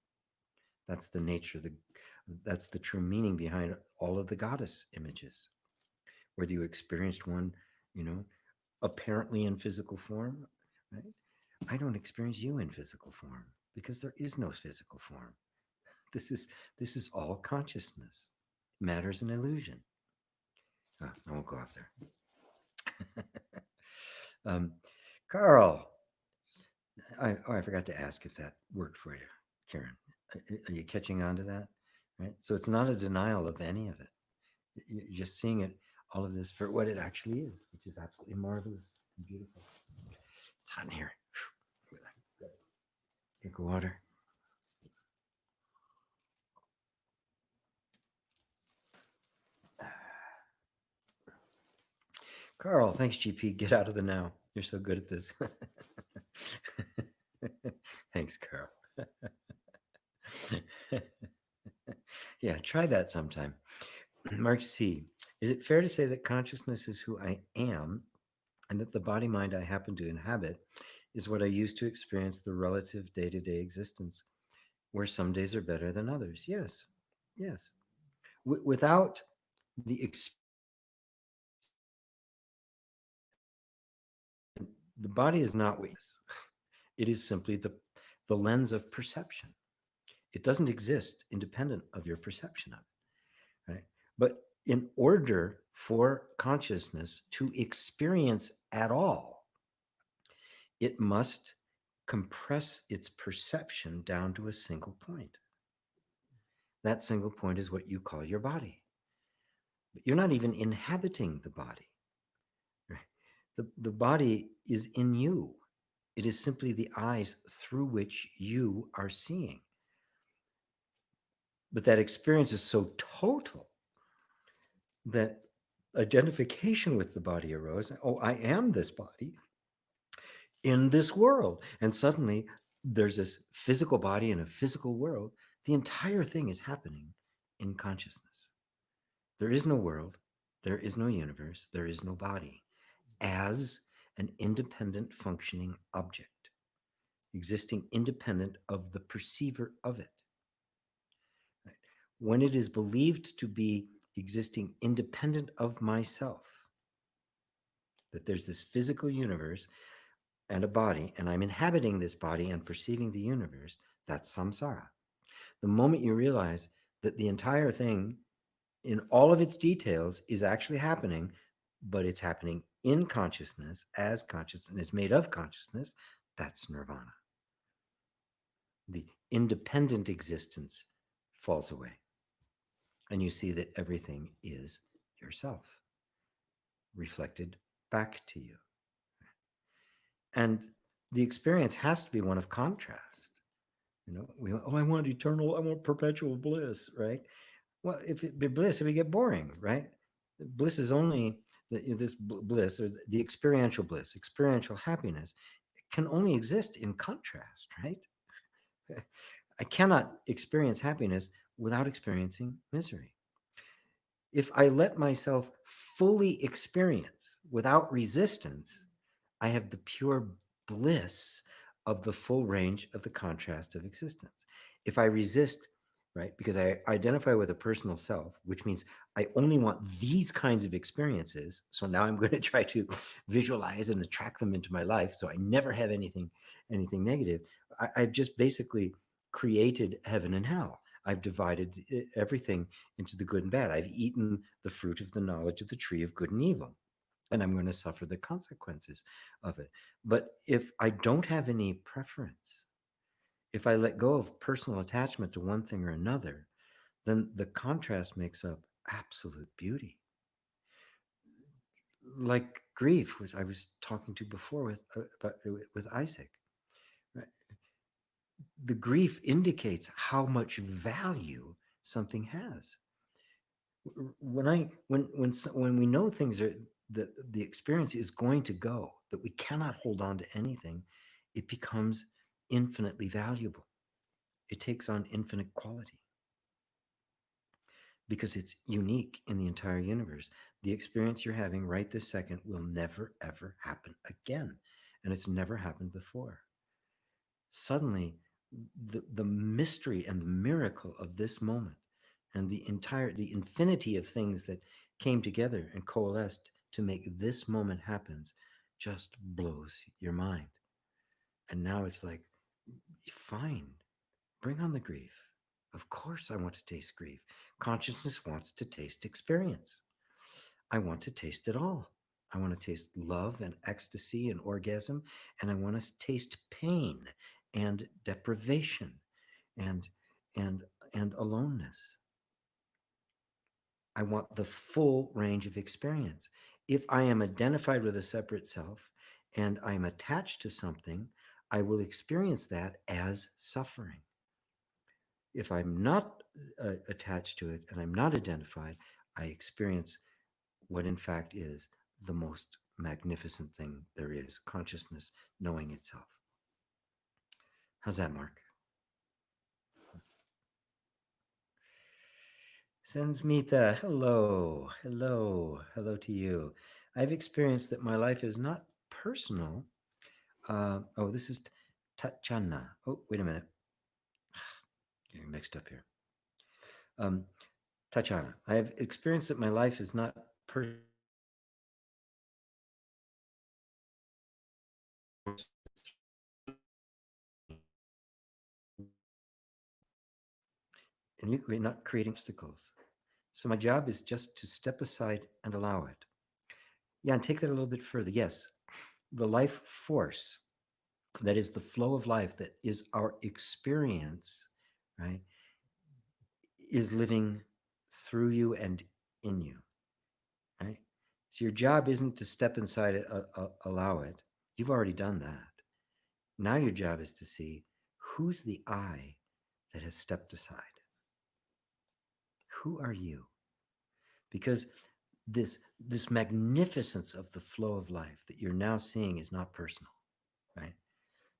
That's the nature, that's the true meaning behind all of the goddess images. Whether you experienced one, you know, apparently in physical form, right? I don't experience you in physical form because there is no physical form. This is all consciousness. Matter's an illusion. I won't go off there. Carl, I forgot to ask if that worked for you, Karen. Are you catching on to that? Right. So it's not a denial of any of it. You're just seeing it, all of this, for what it actually is, which is absolutely marvelous and beautiful. It's hot in here. Drink of water. Carl, thanks, GP. Get out of the now. You're so good at this. Thanks, Carl. Yeah, try that sometime. Mark C. Is it fair to say that consciousness is who I am and that the body mind I happen to inhabit is what I use to experience the relative day to day existence, where some days are better than others? Yes, yes. Without the the body is not what it is. It is simply the lens of perception. It doesn't exist independent of your perception of it, right? But in order for consciousness to experience at all, it must compress its perception down to a single point. That single point is what you call your body. But you're not even inhabiting the body. Right? The body is in you. It is simply the eyes through which you are seeing. But that experience is so total that identification with the body arose. Oh, I am this body in this world. And suddenly there's this physical body in a physical world. The entire thing is happening in consciousness. There is no world, there is no universe, there is no body as an independent functioning object, existing independent of the perceiver of it. Right? When it is believed to be existing independent of myself, that there's this physical universe and a body, and I'm inhabiting this body and perceiving the universe, that's samsara. The moment you realize that the entire thing, in all of its details, is actually happening, but it's happening in consciousness, as consciousness, and is made of consciousness, that's nirvana. The independent existence falls away, and you see that everything is yourself, reflected back to you. And the experience has to be one of contrast. I want eternal, I want perpetual bliss, right? Well, if it be bliss, it would get boring, right? Bliss is only this bliss, or the experiential bliss, experiential happiness, can only exist in contrast, right? I cannot experience happiness without experiencing misery. If I let myself fully experience without resistance, I have the pure bliss of the full range of the contrast of existence. If I resist, right, because I identify with a personal self, which means I only want these kinds of experiences. So now I'm going to try to visualize and attract them into my life, so I never have anything negative. I've just basically created heaven and hell. I've divided everything into the good and bad. I've eaten the fruit of the knowledge of the tree of good and evil, and I'm going to suffer the consequences of it. But if I don't have any preference, if I let go of personal attachment to one thing or another, then the contrast makes up absolute beauty. Like grief, which I was talking to before with Isaac. Right? The grief indicates how much value something has. When we know things are that the experience is going to go, that we cannot hold on to anything, it becomes infinitely valuable. It takes on infinite quality because it's unique in the entire universe. The experience you're having right this second will never ever happen again, and it's never happened before. Suddenly, the mystery and the miracle of this moment and the infinity of things that came together and coalesced to make this moment happens just blows your mind. And now it's like, fine, bring on the grief. Of course I want to taste grief. Consciousness wants to taste experience. I want to taste it all. I want to taste love and ecstasy and orgasm, and I want to taste pain and deprivation and and and aloneness. I want the full range of experience. If I am identified with a separate self and I'm attached to something, I will experience that as suffering. If I'm not attached to it and I'm not identified, I experience what in fact is the most magnificent thing there is, consciousness knowing itself. How's that, Mark? Sensmita, hello, hello, hello to you. I've experienced that my life is not personal. Oh, this is Tachana. Oh, wait a minute. Getting mixed up here. Um, Tachana. I have experienced that my life is not personal. And we're not creating obstacles. So my job is just to step aside and allow it. Yeah, and take that a little bit further. Yes, the life force, that is the flow of life, that is our experience, right, is living through you and in you, right? So your job isn't to step inside it, allow it. You've already done that. Now your job is to see who's the I that has stepped aside. Who are you? Because this magnificence of the flow of life that you're now seeing is not personal, right?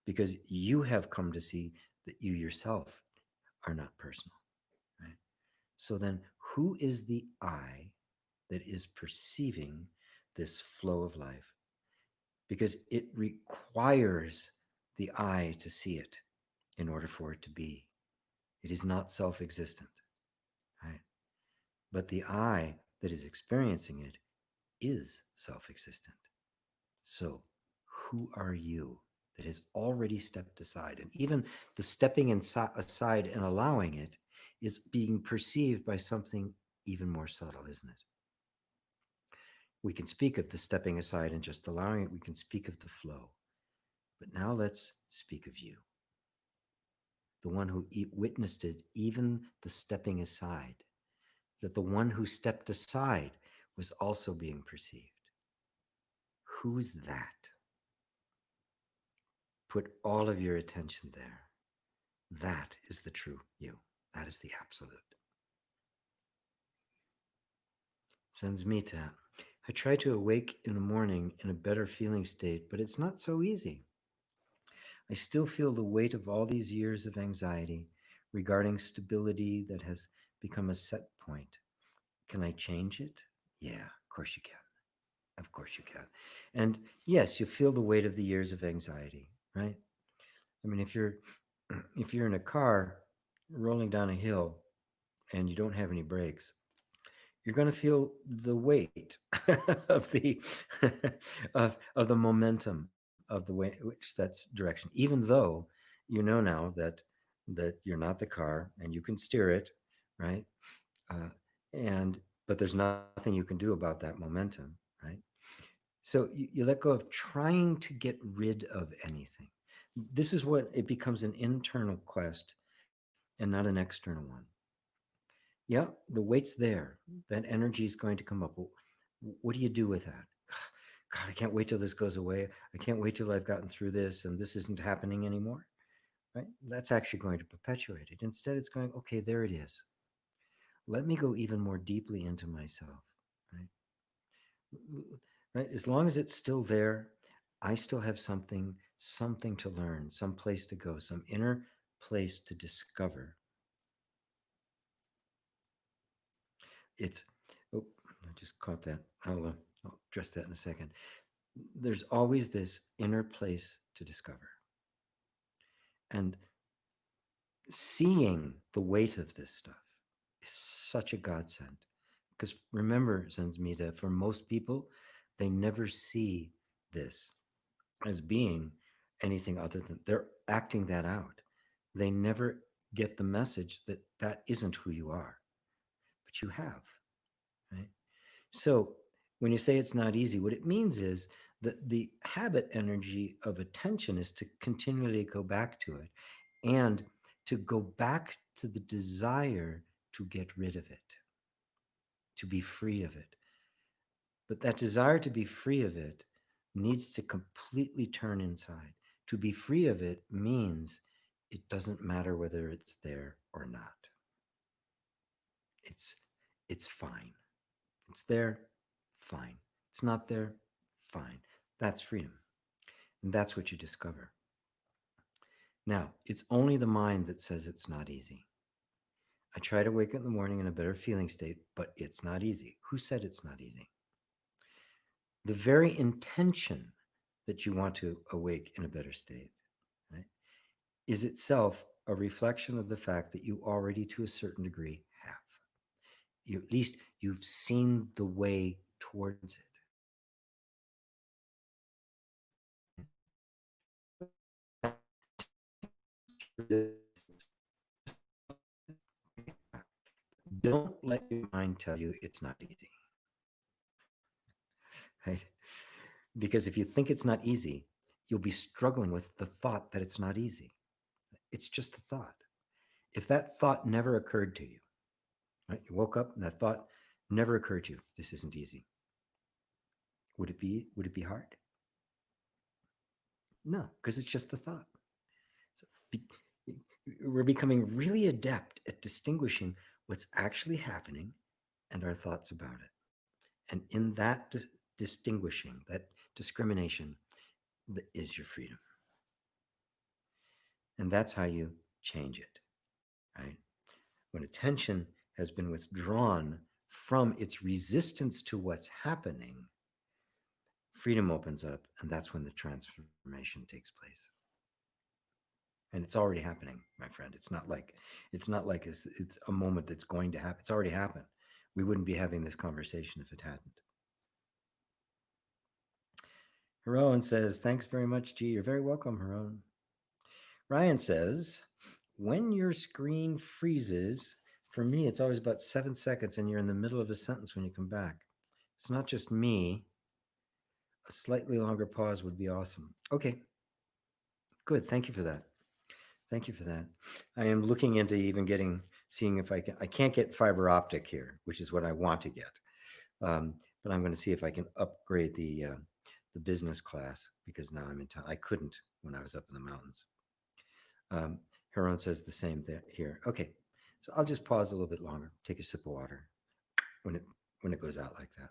Because you have come to see that you yourself are not personal, right? So then, who is the I that is perceiving this flow of life? Because it requires the I to see it in order for it to be. It is not self existent, right? But the I that is experiencing it is self existent. So, who are you that has already stepped aside? And even the stepping aside and allowing it is being perceived by something even more subtle, isn't it? We can speak of the stepping aside and just allowing it. We can speak of the flow. But now let's speak of you, the one who witnessed it, even the stepping aside, that the one who stepped aside was also being perceived. Who is that? Put all of your attention there. That is the true you. That is the absolute. Sansmita. I try to awake in the morning in a better feeling state, but it's not so easy. I still feel the weight of all these years of anxiety regarding stability that has become a set point. Can I change it? Yeah, of course you can. Of course you can. And yes, you feel the weight of the years of anxiety, right? I mean, if you're in a car rolling down a hill and you don't have any brakes, you're going to feel the weight of the of the momentum of the way which that's direction, even though you know now that you're not the car and you can steer it, right? uh, and but there's nothing you can do about that momentum, right? So you let go of trying to get rid of anything. This is what it becomes, an internal quest and not an external one. Yeah, the weight's there. That energy is going to come up. Well, what do you do with that? God, I can't wait till this goes away. I can't wait till I've gotten through this and this isn't happening anymore. Right? That's actually going to perpetuate it. Instead, it's going, okay, there it is. Let me go even more deeply into myself. Right? Right? As long as it's still there, I still have something to learn, some place to go, some inner place to discover. It's, oh, I just caught that. I'll address that in a second. There's always this inner place to discover. And seeing the weight of this stuff is such a godsend. Because remember, Zanzmita, for most people, they never see this as being anything other than they're acting that out. They never get the message that that isn't who you are, but you have, right? So when you say it's not easy, what it means is that the habit energy of attention is to continually go back to it and to go back to the desire to get rid of it, to be free of it. But that desire to be free of it needs to completely turn inside. To be free of it means it doesn't matter whether it's there or not. It's it's fine. It's there, fine. It's not there, fine. That's freedom. And that's what you discover. Now, it's only the mind that says it's not easy. I try to wake up in the morning in a better feeling state, but it's not easy. Who said it's not easy? The very intention that you want to awake in a better state, right, is itself a reflection of the fact that you already, to a certain degree, have. You, at least you've seen the way towards it. Don't let your mind tell you it's not easy, right? Because if you think it's not easy, you'll be struggling with the thought that it's not easy. It's just a thought. If that thought never occurred to you, right? You woke up and that thought never occurred to you, this isn't easy. Would it be hard? No, because it's just a thought. So be, we're becoming really adept at distinguishing what's actually happening and our thoughts about it. And in that distinguishing, that discrimination, is your freedom. And that's how you change it, right? When attention has been withdrawn from its resistance to what's happening, freedom opens up, and that's when the transformation takes place. And it's already happening, my friend. It's not like it's a moment that's going to happen. It's already happened. We wouldn't be having this conversation if it hadn't. Heroin says, thanks very much, G. You're very welcome, Heroin. Ryan says, when your screen freezes, for me, it's always about 7 seconds and you're in the middle of a sentence when you come back. It's not just me. A slightly longer pause would be awesome. Okay, good. Thank you for that. Thank you for that. I am looking into seeing if I can't get fiber optic here, which is what I want to get. But I'm going to see if I can upgrade the business class because now I'm in town. I couldn't when I was up in the mountains. Heron says the same thing here. Okay, so I'll just pause a little bit longer, take a sip of water when it goes out like that.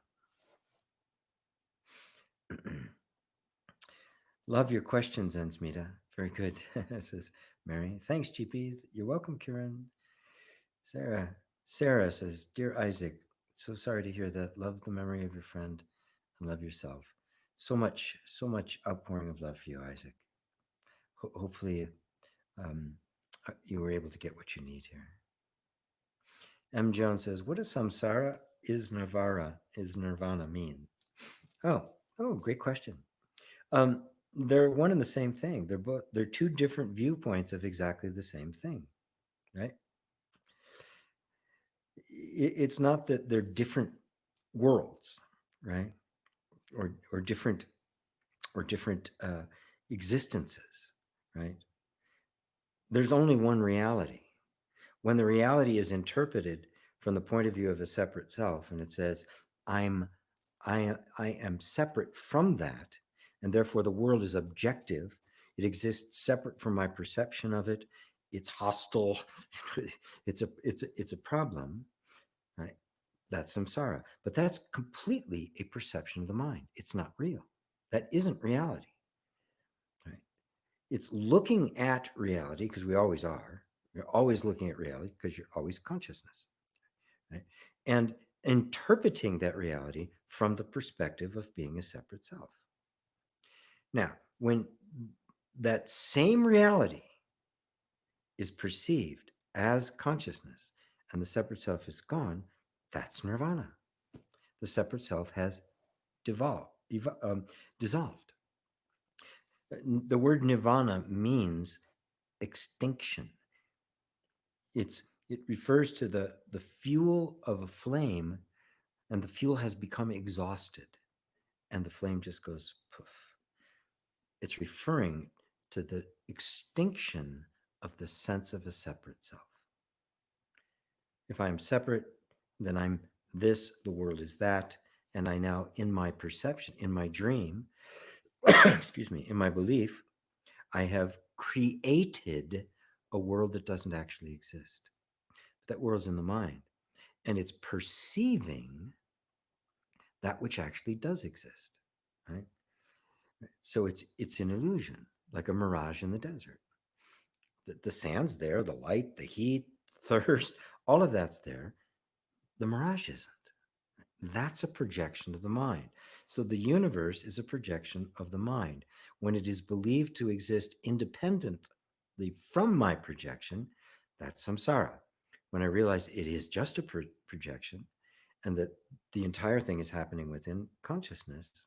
Love your questions, Ansmita. Very good, says Mary. Thanks, GP. You're welcome, Kieran. Sarah says, Dear Isaac, So sorry to hear that. Love the memory of your friend and love yourself. So much outpouring of love for you, Isaac. Hopefully, um, you were able to get what you need here. M. Jones says, "What does samsara is nirvana mean?" Oh, great question. They're one and the same thing. They're two different viewpoints of exactly the same thing, right? It's not that they're different worlds, right? Or different existences, right? There's only one reality. When the reality is interpreted from the point of view of a separate self, and it says, "I'm, I am separate from that, and therefore the world is objective. It exists separate from my perception of it. It's hostile. It's a problem." Right? That's samsara. But that's completely a perception of the mind. It's not real. That isn't reality. Right? It's looking at reality because we always are. You're always looking at reality because you're always consciousness. Right? And interpreting that reality from the perspective of being a separate self. Now, when that same reality is perceived as consciousness and the separate self is gone, that's nirvana. The separate self has dissolved. The word nirvana means extinction. It refers to the fuel of a flame, and the fuel has become exhausted, and the flame just goes poof. It's referring to the extinction of the sense of a separate self. If I'm separate, then I'm this, the world is that, and I now, in my perception, in my dream, excuse me, in my belief, I have created a world that doesn't actually exist. That world's in the mind, and it's perceiving that which actually does exist, right? So it's an illusion, like a mirage in the desert. The sand's there, the light, the heat, thirst, all of that's there. The mirage isn't. That's a projection of the mind. So the universe is a projection of the mind. When it is believed to exist independently from my projection, that's samsara. When I realize it is just a projection and that the entire thing is happening within consciousness,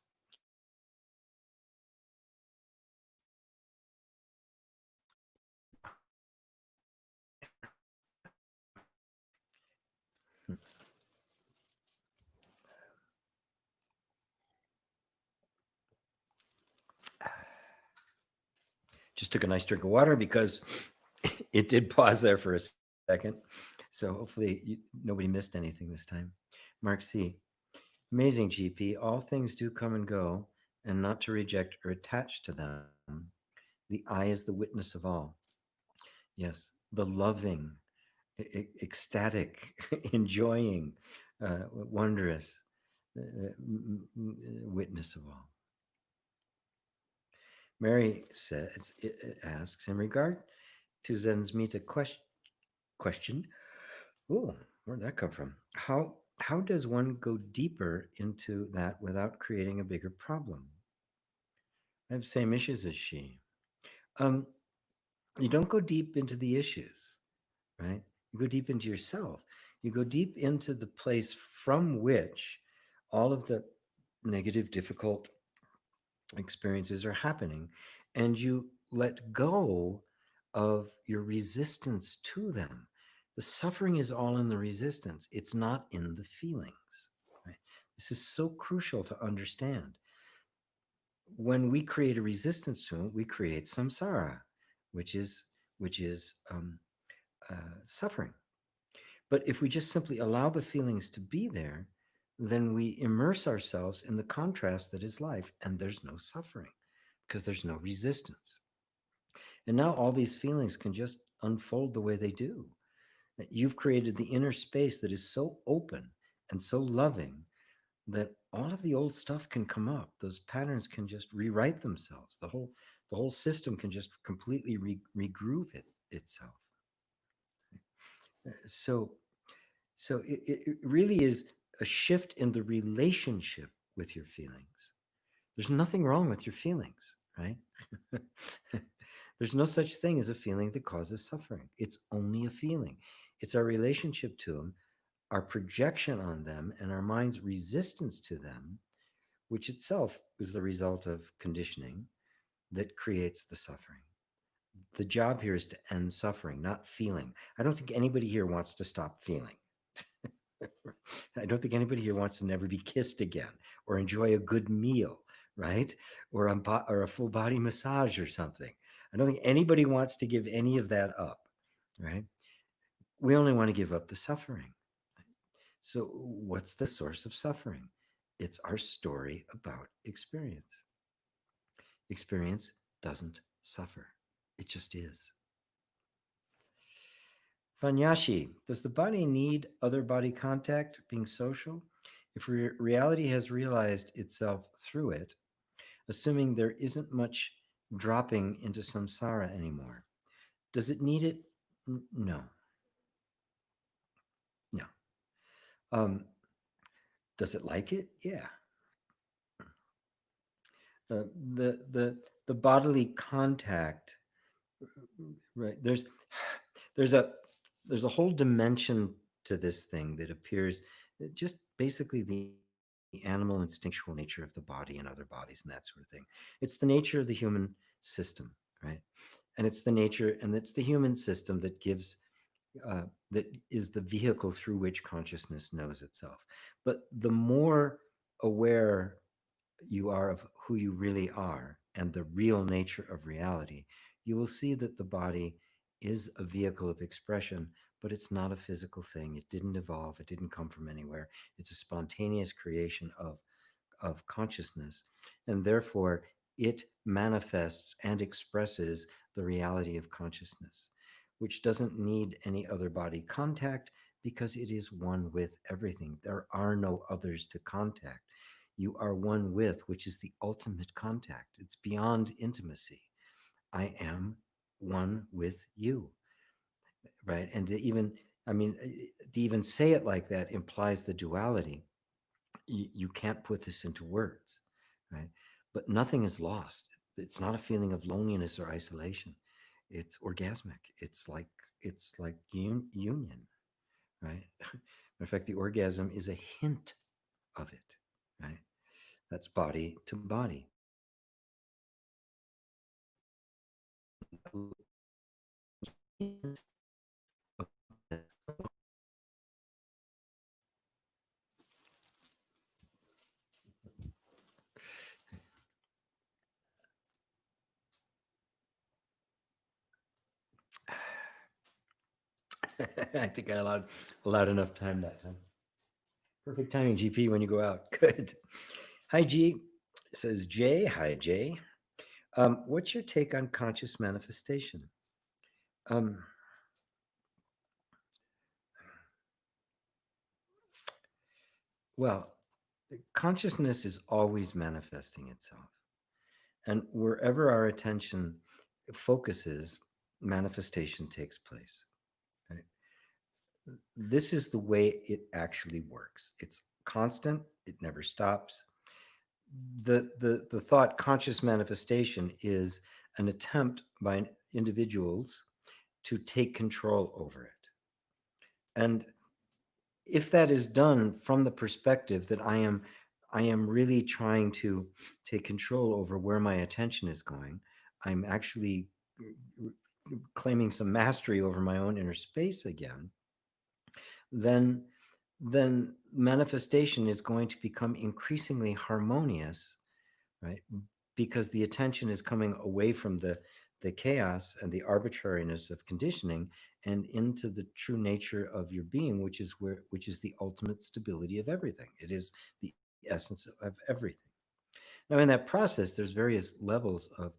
just took a nice drink of water because it did pause there for a second. So hopefully nobody missed anything this time. Mark C. Amazing, GP. All things do come and go, and not to reject or attach to them. The I is the witness of all. Yes, the loving, ecstatic, enjoying, wondrous witness of all. Mary says, it asks, in regard to Zen's Mita question, oh, where'd that come from? How does one go deeper into that without creating a bigger problem? I have the same issues as she. Um, you don't go deep into the issues, right? You go deep into yourself. You go deep into the place from which all of the negative, difficult experiences are happening, and you let go of your resistance to them. The suffering is all in the resistance, it's not in the feelings. Right? This is so crucial to understand. When we create a resistance to it, we create samsara, which is which is suffering. But if we just simply allow the feelings to be there, then we immerse ourselves in the contrast that is life, and there's no suffering because there's no resistance. And now all these feelings can just unfold the way they do. You've created the inner space that is so open and so loving that all of the old stuff can come up. Those patterns can just rewrite themselves. The whole system can just completely regroove itself. So it really is. a shift in the relationship with your feelings. There's nothing wrong with your feelings, right? There's no such thing as a feeling that causes suffering. It's only a feeling. It's our relationship to them, our projection on them, and our mind's resistance to them, which itself is the result of conditioning that creates the suffering. The job here is to end suffering, not feeling. I don't think anybody here wants to stop feeling. I don't think anybody here wants to never be kissed again or enjoy a good meal, right? Or a full body massage or something. I don't think anybody wants to give any of that up, right? We only want to give up the suffering. So, what's the source of suffering? It's our story about experience. Experience doesn't suffer, it just is. Fanyashi, does the body need other body contact, being social? If reality has realized itself through it, assuming there isn't much dropping into samsara anymore, does it need it? No, no. Um, does it like it? Yeah. Uh, the the the bodily contact, right? There's a there's a whole dimension to this thing that appears, just basically the animal instinctual nature of the body and other bodies and that sort of thing. It's the nature of the human system, right? And it's the human system that gives, that is the vehicle through which consciousness knows itself. But the more aware you are of who you really are and the real nature of reality, you will see that the body is a vehicle of expression, but it's not a physical thing. It didn't evolve, it didn't come from anywhere. It's a spontaneous creation of consciousness. And therefore, it manifests and expresses the reality of consciousness, which doesn't need any other body contact because it is one with everything. There are no others to contact. You are one with, which is the ultimate contact. It's beyond intimacy. I am one with you, right? And to even, I mean, to even say it like that implies the duality. You can't put this into words, right? But nothing is lost. It's not a feeling of loneliness or isolation. It's orgasmic. It's like union, right? In fact, the orgasm is a hint of it, right? That's body to body. I think I allowed enough time that time. Perfect timing, GP, when you go out. Good. Hi, G. Says Jay. Hi, Jay. What's your take on conscious manifestation? Um, well, consciousness is always manifesting itself. And wherever our attention focuses, manifestation takes place. Right? This is the way it actually works. It's constant, it never stops. The thought conscious manifestation is an attempt by individuals to take control over it. And if that is done from the perspective that I am really trying to take control over where my attention is going, I'm actually claiming some mastery over my own inner space again, then manifestation is going to become increasingly harmonious, right? Because the attention is coming away from the chaos and the arbitrariness of conditioning and into the true nature of your being, which is the ultimate stability of everything. It is the essence of everything. Now, in that process, there's various levels of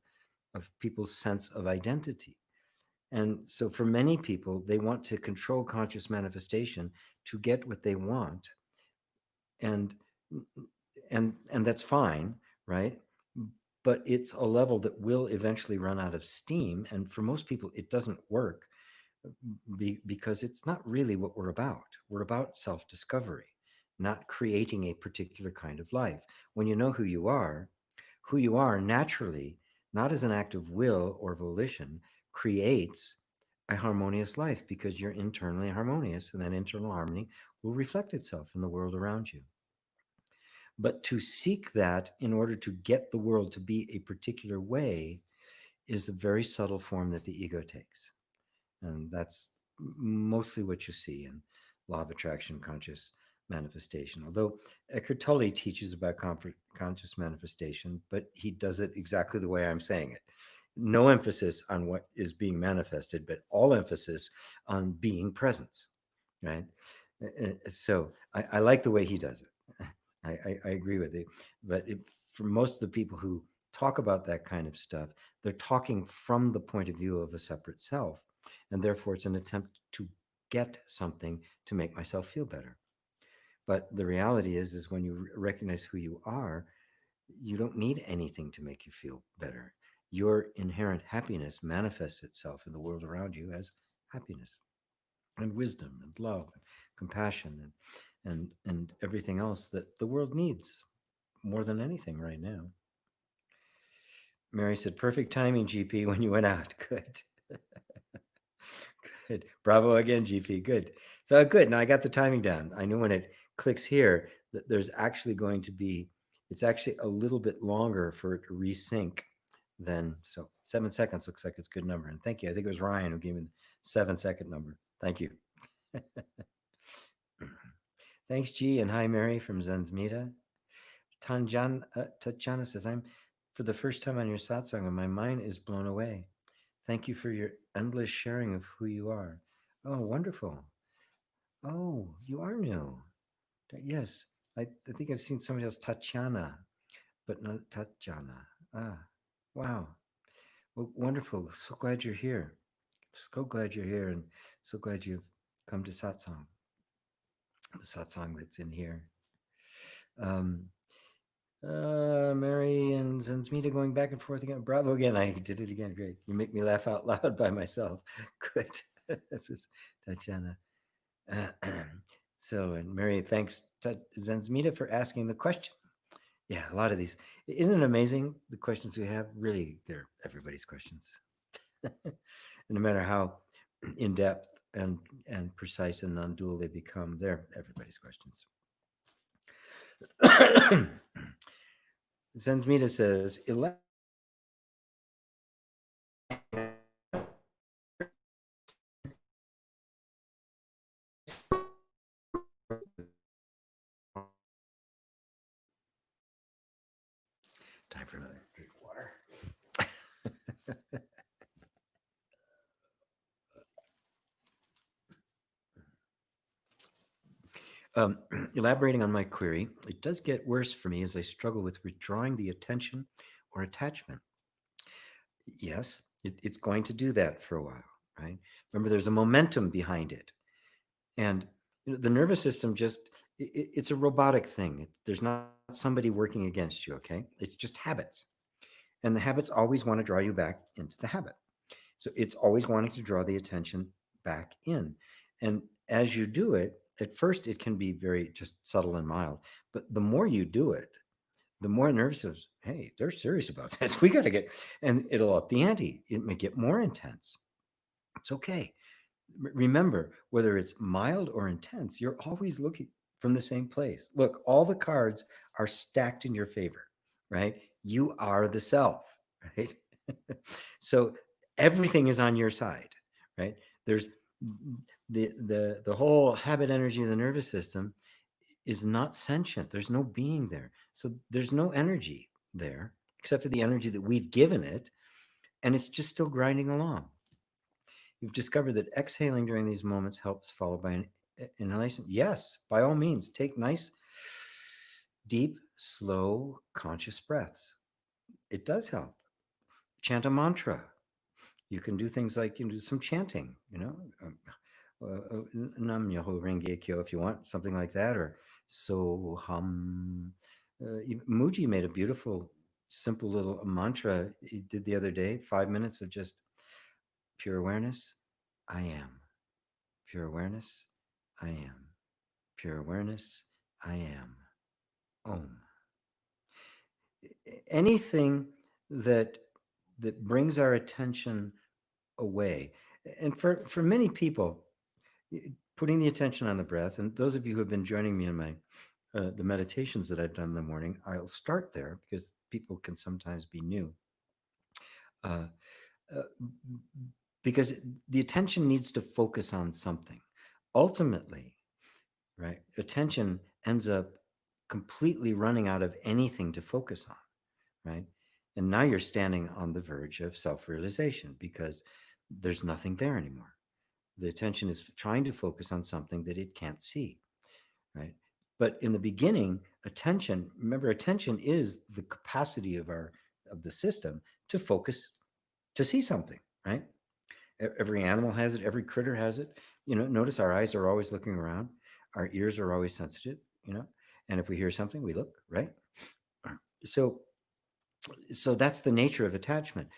people's sense of identity. And so for many people, they want to control conscious manifestation to get what they want. And and that's fine, right? But it's a level that will eventually run out of steam. And for most people, it doesn't work because it's not really what we're about. We're about self discovery, not creating a particular kind of life. When you know who you are naturally, not as an act of will or volition, creates a harmonious life because you're internally harmonious, and that internal harmony will reflect itself in the world around you. But to seek that in order to get the world to be a particular way is a very subtle form that the ego takes. And that's mostly what you see in law of attraction, conscious manifestation. Although Eckhart Tolle teaches about conscious manifestation, but he does it exactly the way I'm saying it. No emphasis on what is being manifested, but all emphasis on being presence, right? So I like the way he does it. I agree with you. But for most of the people who talk about that kind of stuff, they're talking from the point of view of a separate self. And therefore, it's an attempt to get something to make myself feel better. But the reality is when you recognize who you are, you don't need anything to make you feel better. Your inherent happiness manifests itself in the world around you as happiness and wisdom and love and compassion and everything else that the world needs more than anything right now. Mary said, perfect timing, GP, when you went out. Good. Good. Bravo again, GP. Good. So good. Now I got the timing down. I knew when it clicks here that there's actually going to be, it's actually a little bit longer for it to resync than, so 7 seconds looks like it's a good number. And thank you. I think it was Ryan who gave me the 7 second number. Thank you. Thanks, G. And hi, Mary from Zensmita. Tatjana says, I'm for the first time on your satsang and my mind is blown away. Thank you for your endless sharing of who you are. Oh, wonderful. Oh, you are new. Yes, I think I've seen somebody else, Tatiana, but not Tatjana. Ah, wow. Well, wonderful. So glad you're here. So glad you're here and so glad you've come to satsang, the satsang that's in here. Um, Mary and Zensmita going back and forth again. Bravo again. I did it again. Great. You make me laugh out loud by myself. Good. This is Tatiana. So, and Mary, thanks to Zensmita for asking the question. Yeah, a lot of these. Isn't it amazing the questions we have? Really, they're everybody's questions. No matter how in depth and precise and non-dual they become, they're everybody's questions. Zensmita says, time for another drink of water. Elaborating on my query, it does get worse for me as I struggle with withdrawing the attention or attachment. Yes, it's going to do that for a while, right? Remember, there's a momentum behind it. And the nervous system just, it's a robotic thing. There's not somebody working against you, okay? It's just habits. And the habits always want to draw you back into the habit. So it's always wanting to draw the attention back in. And as you do it, at first it can be very just subtle and mild. But the more you do it, the more nervous is, hey, they're serious about this. We got to get, and it'll up the ante. It may get more intense. It's okay. Remember, whether it's mild or intense, you're always looking from the same place. Look, all the cards are stacked in your favor, right? You are the self, right? So everything is on your side, right? There's the whole habit energy of the nervous system is not sentient. There's no being there. So there's no energy there except for the energy that we've given it, and it's just still grinding along. You've discovered that exhaling during these moments helps, followed by an inhalation. Yes, by all means, take nice, deep, slow, conscious breaths. It does help. Chant a mantra. You can do things like you can do some chanting, Nam Myoho Renge Kyo if you want, something like that, or So Hum. Muji made a beautiful, simple little mantra he did the other day, 5 minutes of just pure awareness. I am. Pure awareness, I am. Pure awareness, I am. Om. Anything that brings our attention away, and for many people, putting the attention on the breath, and those of you who have been joining me in my the meditations that I've done in the morning, I'll start there because people can sometimes be new. Uh, uh, because the attention needs to focus on something. Ultimately, right? Attention ends up completely running out of anything to focus on, right? And now you're standing on the verge of self-realization because there's nothing there anymore. The attention is trying to focus on something that it can't see, right? But in the beginning, attention, remember, attention is the capacity of the system to focus, to see something, right? Every animal has it, every critter has it. Notice our eyes are always looking around, our ears are always sensitive, and if we hear something, we look, right? So that's the nature of attachment,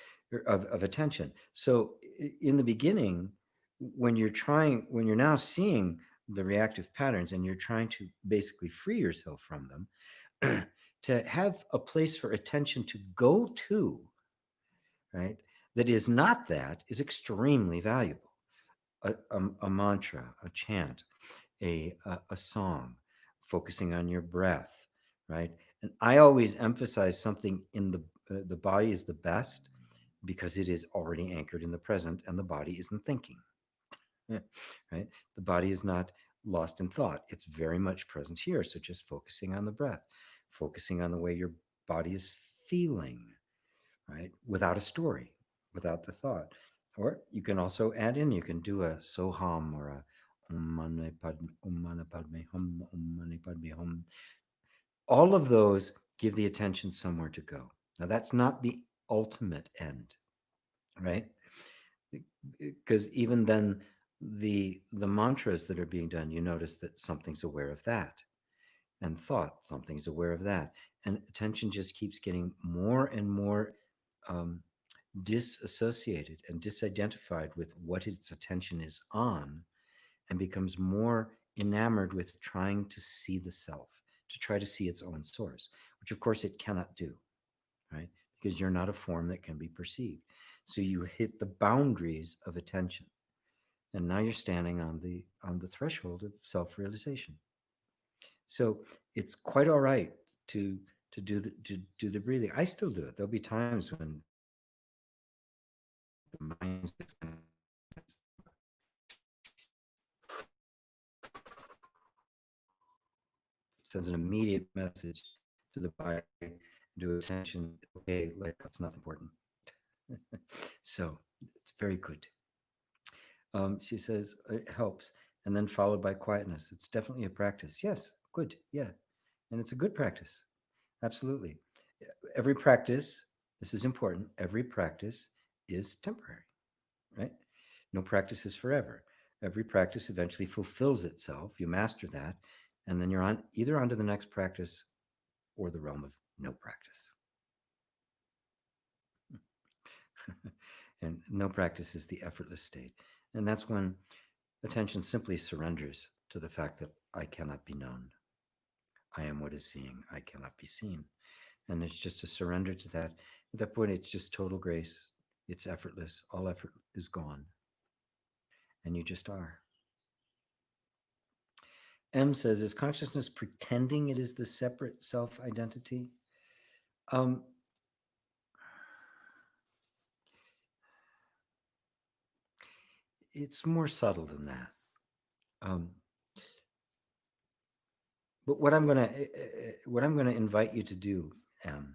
of attention. So in the beginning, when you're now seeing the reactive patterns and you're trying to basically free yourself from them, to have a place for attention to go to, right, that is not that, is extremely valuable. A mantra, a chant, a song, focusing on your breath, right? And I always emphasize something in the body is the best because it is already anchored in the present and the body isn't thinking. Yeah, right? The body is not lost in thought. It's very much present here. So just focusing on the breath, focusing on the way your body is feeling, right? Without a story, without the thought. Or you can also add in, you can do a soham or a Om Mani Padme Hum, Om Mani Padme Hum. All of those give the attention somewhere to go. Now, that's not the ultimate end, right? Because even then, the mantras that are being done, you notice that something's aware of that, and thought, something's aware of that, and attention just keeps getting more and more um, disassociated and disidentified with what its attention is on, and becomes more enamored with trying to see the self, to try to see its own source, which of course it cannot do, right? Because you're not a form that can be perceived. So you hit the boundaries of attention. And now you're standing on the threshold of self-realization. So it's quite all right to to do the breathing. I still do it. There'll be times when the mind just kind of sends an immediate message to the body, to attention. Okay, like that's not important. So it's very good. She says it helps, and then followed by quietness. It's definitely a practice. Yes, good. Yeah, and it's a good practice. Absolutely. Every practice, this is important. Every practice is temporary, right? No practice is forever. Every practice eventually fulfills itself. You master that, and then you're on either onto the next practice or the realm of no practice. And no practice is the effortless state. And that's when attention simply surrenders to the fact that I cannot be known. I am what is seeing. I cannot be seen. And it's just a surrender to that. At that point, it's just total grace. It's effortless. All effort is gone. And you just are. M says, is consciousness pretending it is the separate self identity? Um, it's more subtle than that. Um, but what I'm gonna invite you to do, M,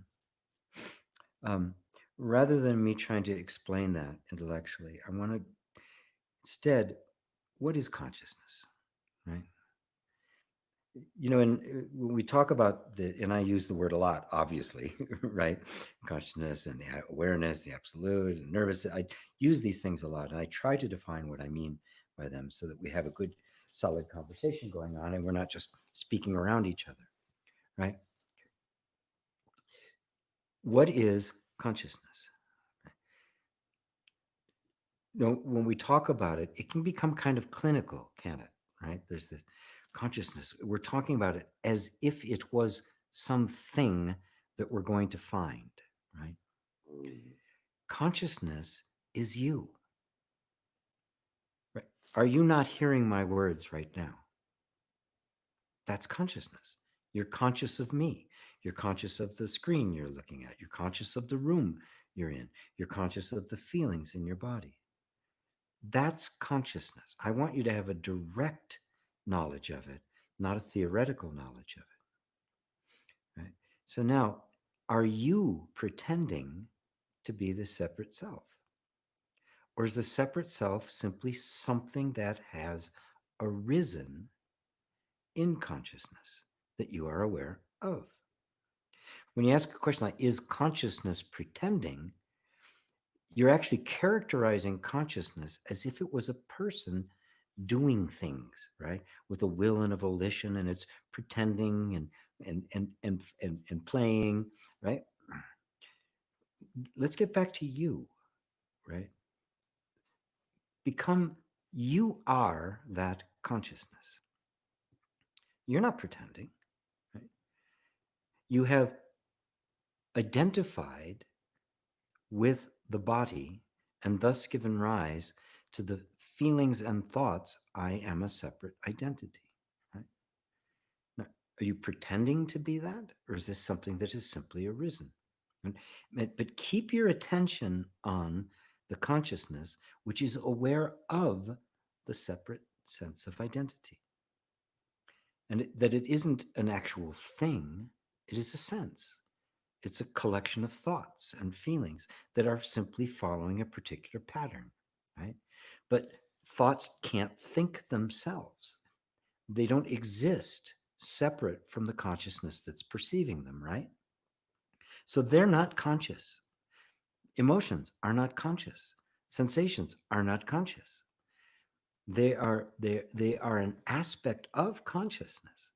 um, rather than me trying to explain that intellectually, I want to instead, what is consciousness, right? And when we talk about and I use the word a lot, obviously, right? Consciousness and the awareness, the absolute, and nervous. I use these things a lot, and I try to define what I mean by them so that we have a good, solid conversation going on, and we're not just speaking around each other, right? What is consciousness? When we talk about it, it can become kind of clinical, can it? right? There's this consciousness. We're talking about it as if it was something that we're going to find, right? Consciousness is you. Right? Are you not hearing my words right now? That's consciousness. You're conscious of me. You're conscious of the screen you're looking at. You're conscious of the room you're in. You're conscious of the feelings in your body. That's consciousness. I want you to have a direct knowledge of it, not a theoretical knowledge of it. Right? So now, are you pretending to be the separate self? Or is the separate self simply something that has arisen in consciousness that you are aware of? When you ask a question like, is consciousness pretending? You're actually characterizing consciousness as if it was a person doing things, right? With a will and a volition, and it's pretending and playing, right? Let's get back to you, right? You are that consciousness. You're not pretending, right? You have identified with the body and thus given rise to the feelings and thoughts, I am a separate identity, right? Now, are you pretending to be that? Or is this something that has simply arisen? But keep your attention on the consciousness, which is aware of the separate sense of identity. And that it isn't an actual thing, it is a sense. It's a collection of thoughts and feelings that are simply following a particular pattern, right? But thoughts can't think themselves. They don't exist separate from the consciousness that's perceiving them, right? So they're not conscious. Emotions are not conscious. Sensations are not conscious. They are an aspect of consciousness,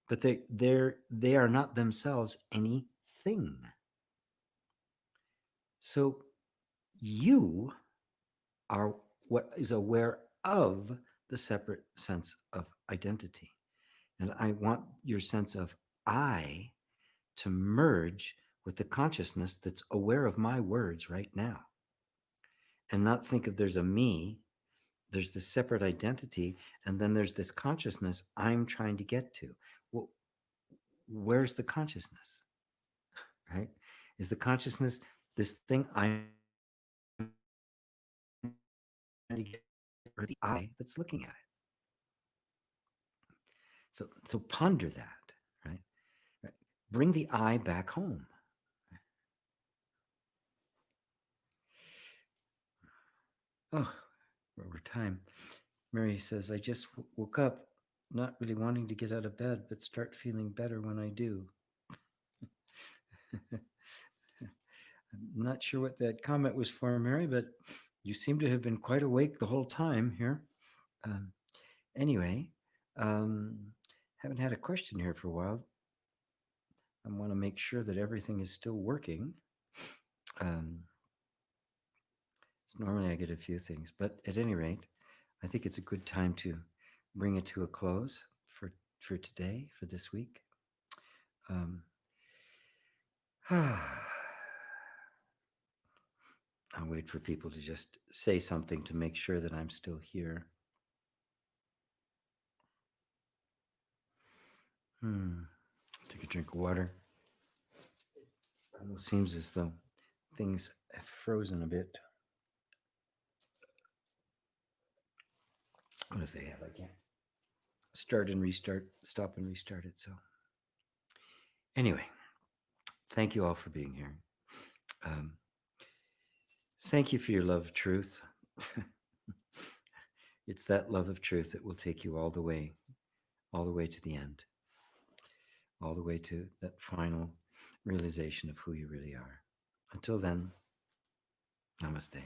but they are not themselves anything. So you are what is aware of the separate sense of identity. And I want your sense of I to merge with the consciousness that's aware of my words right now, and not think of there's a me, there's this separate identity, and then there's this consciousness I'm trying to get to. Well, where's the consciousness, right? Is the consciousness this thing I'm trying to get, or the I that's looking at it? So ponder that, right? Right. Bring the I back home. Oh, we're over time. Mary says, I just woke up, not really wanting to get out of bed, but start feeling better when I do. I'm not sure what that comment was for, Mary, but you seem to have been quite awake the whole time here. Um, anyway, um, haven't had a question here for a while. I want to make sure that everything is still working. Um, so normally I get a few things, but at any rate, I think it's a good time to bring it to a close for today, for this week. Um, I'll wait for people to just say something to make sure that I'm still here. Take a drink of water. It almost seems as though things have frozen a bit. What if they have? I can't start and restart, stop and restart it. So, anyway, thank you all for being here. Um, thank you for your love of truth. It's that love of truth that will take you all the way to the end, all the way to that final realization of who you really are. Until then, namaste.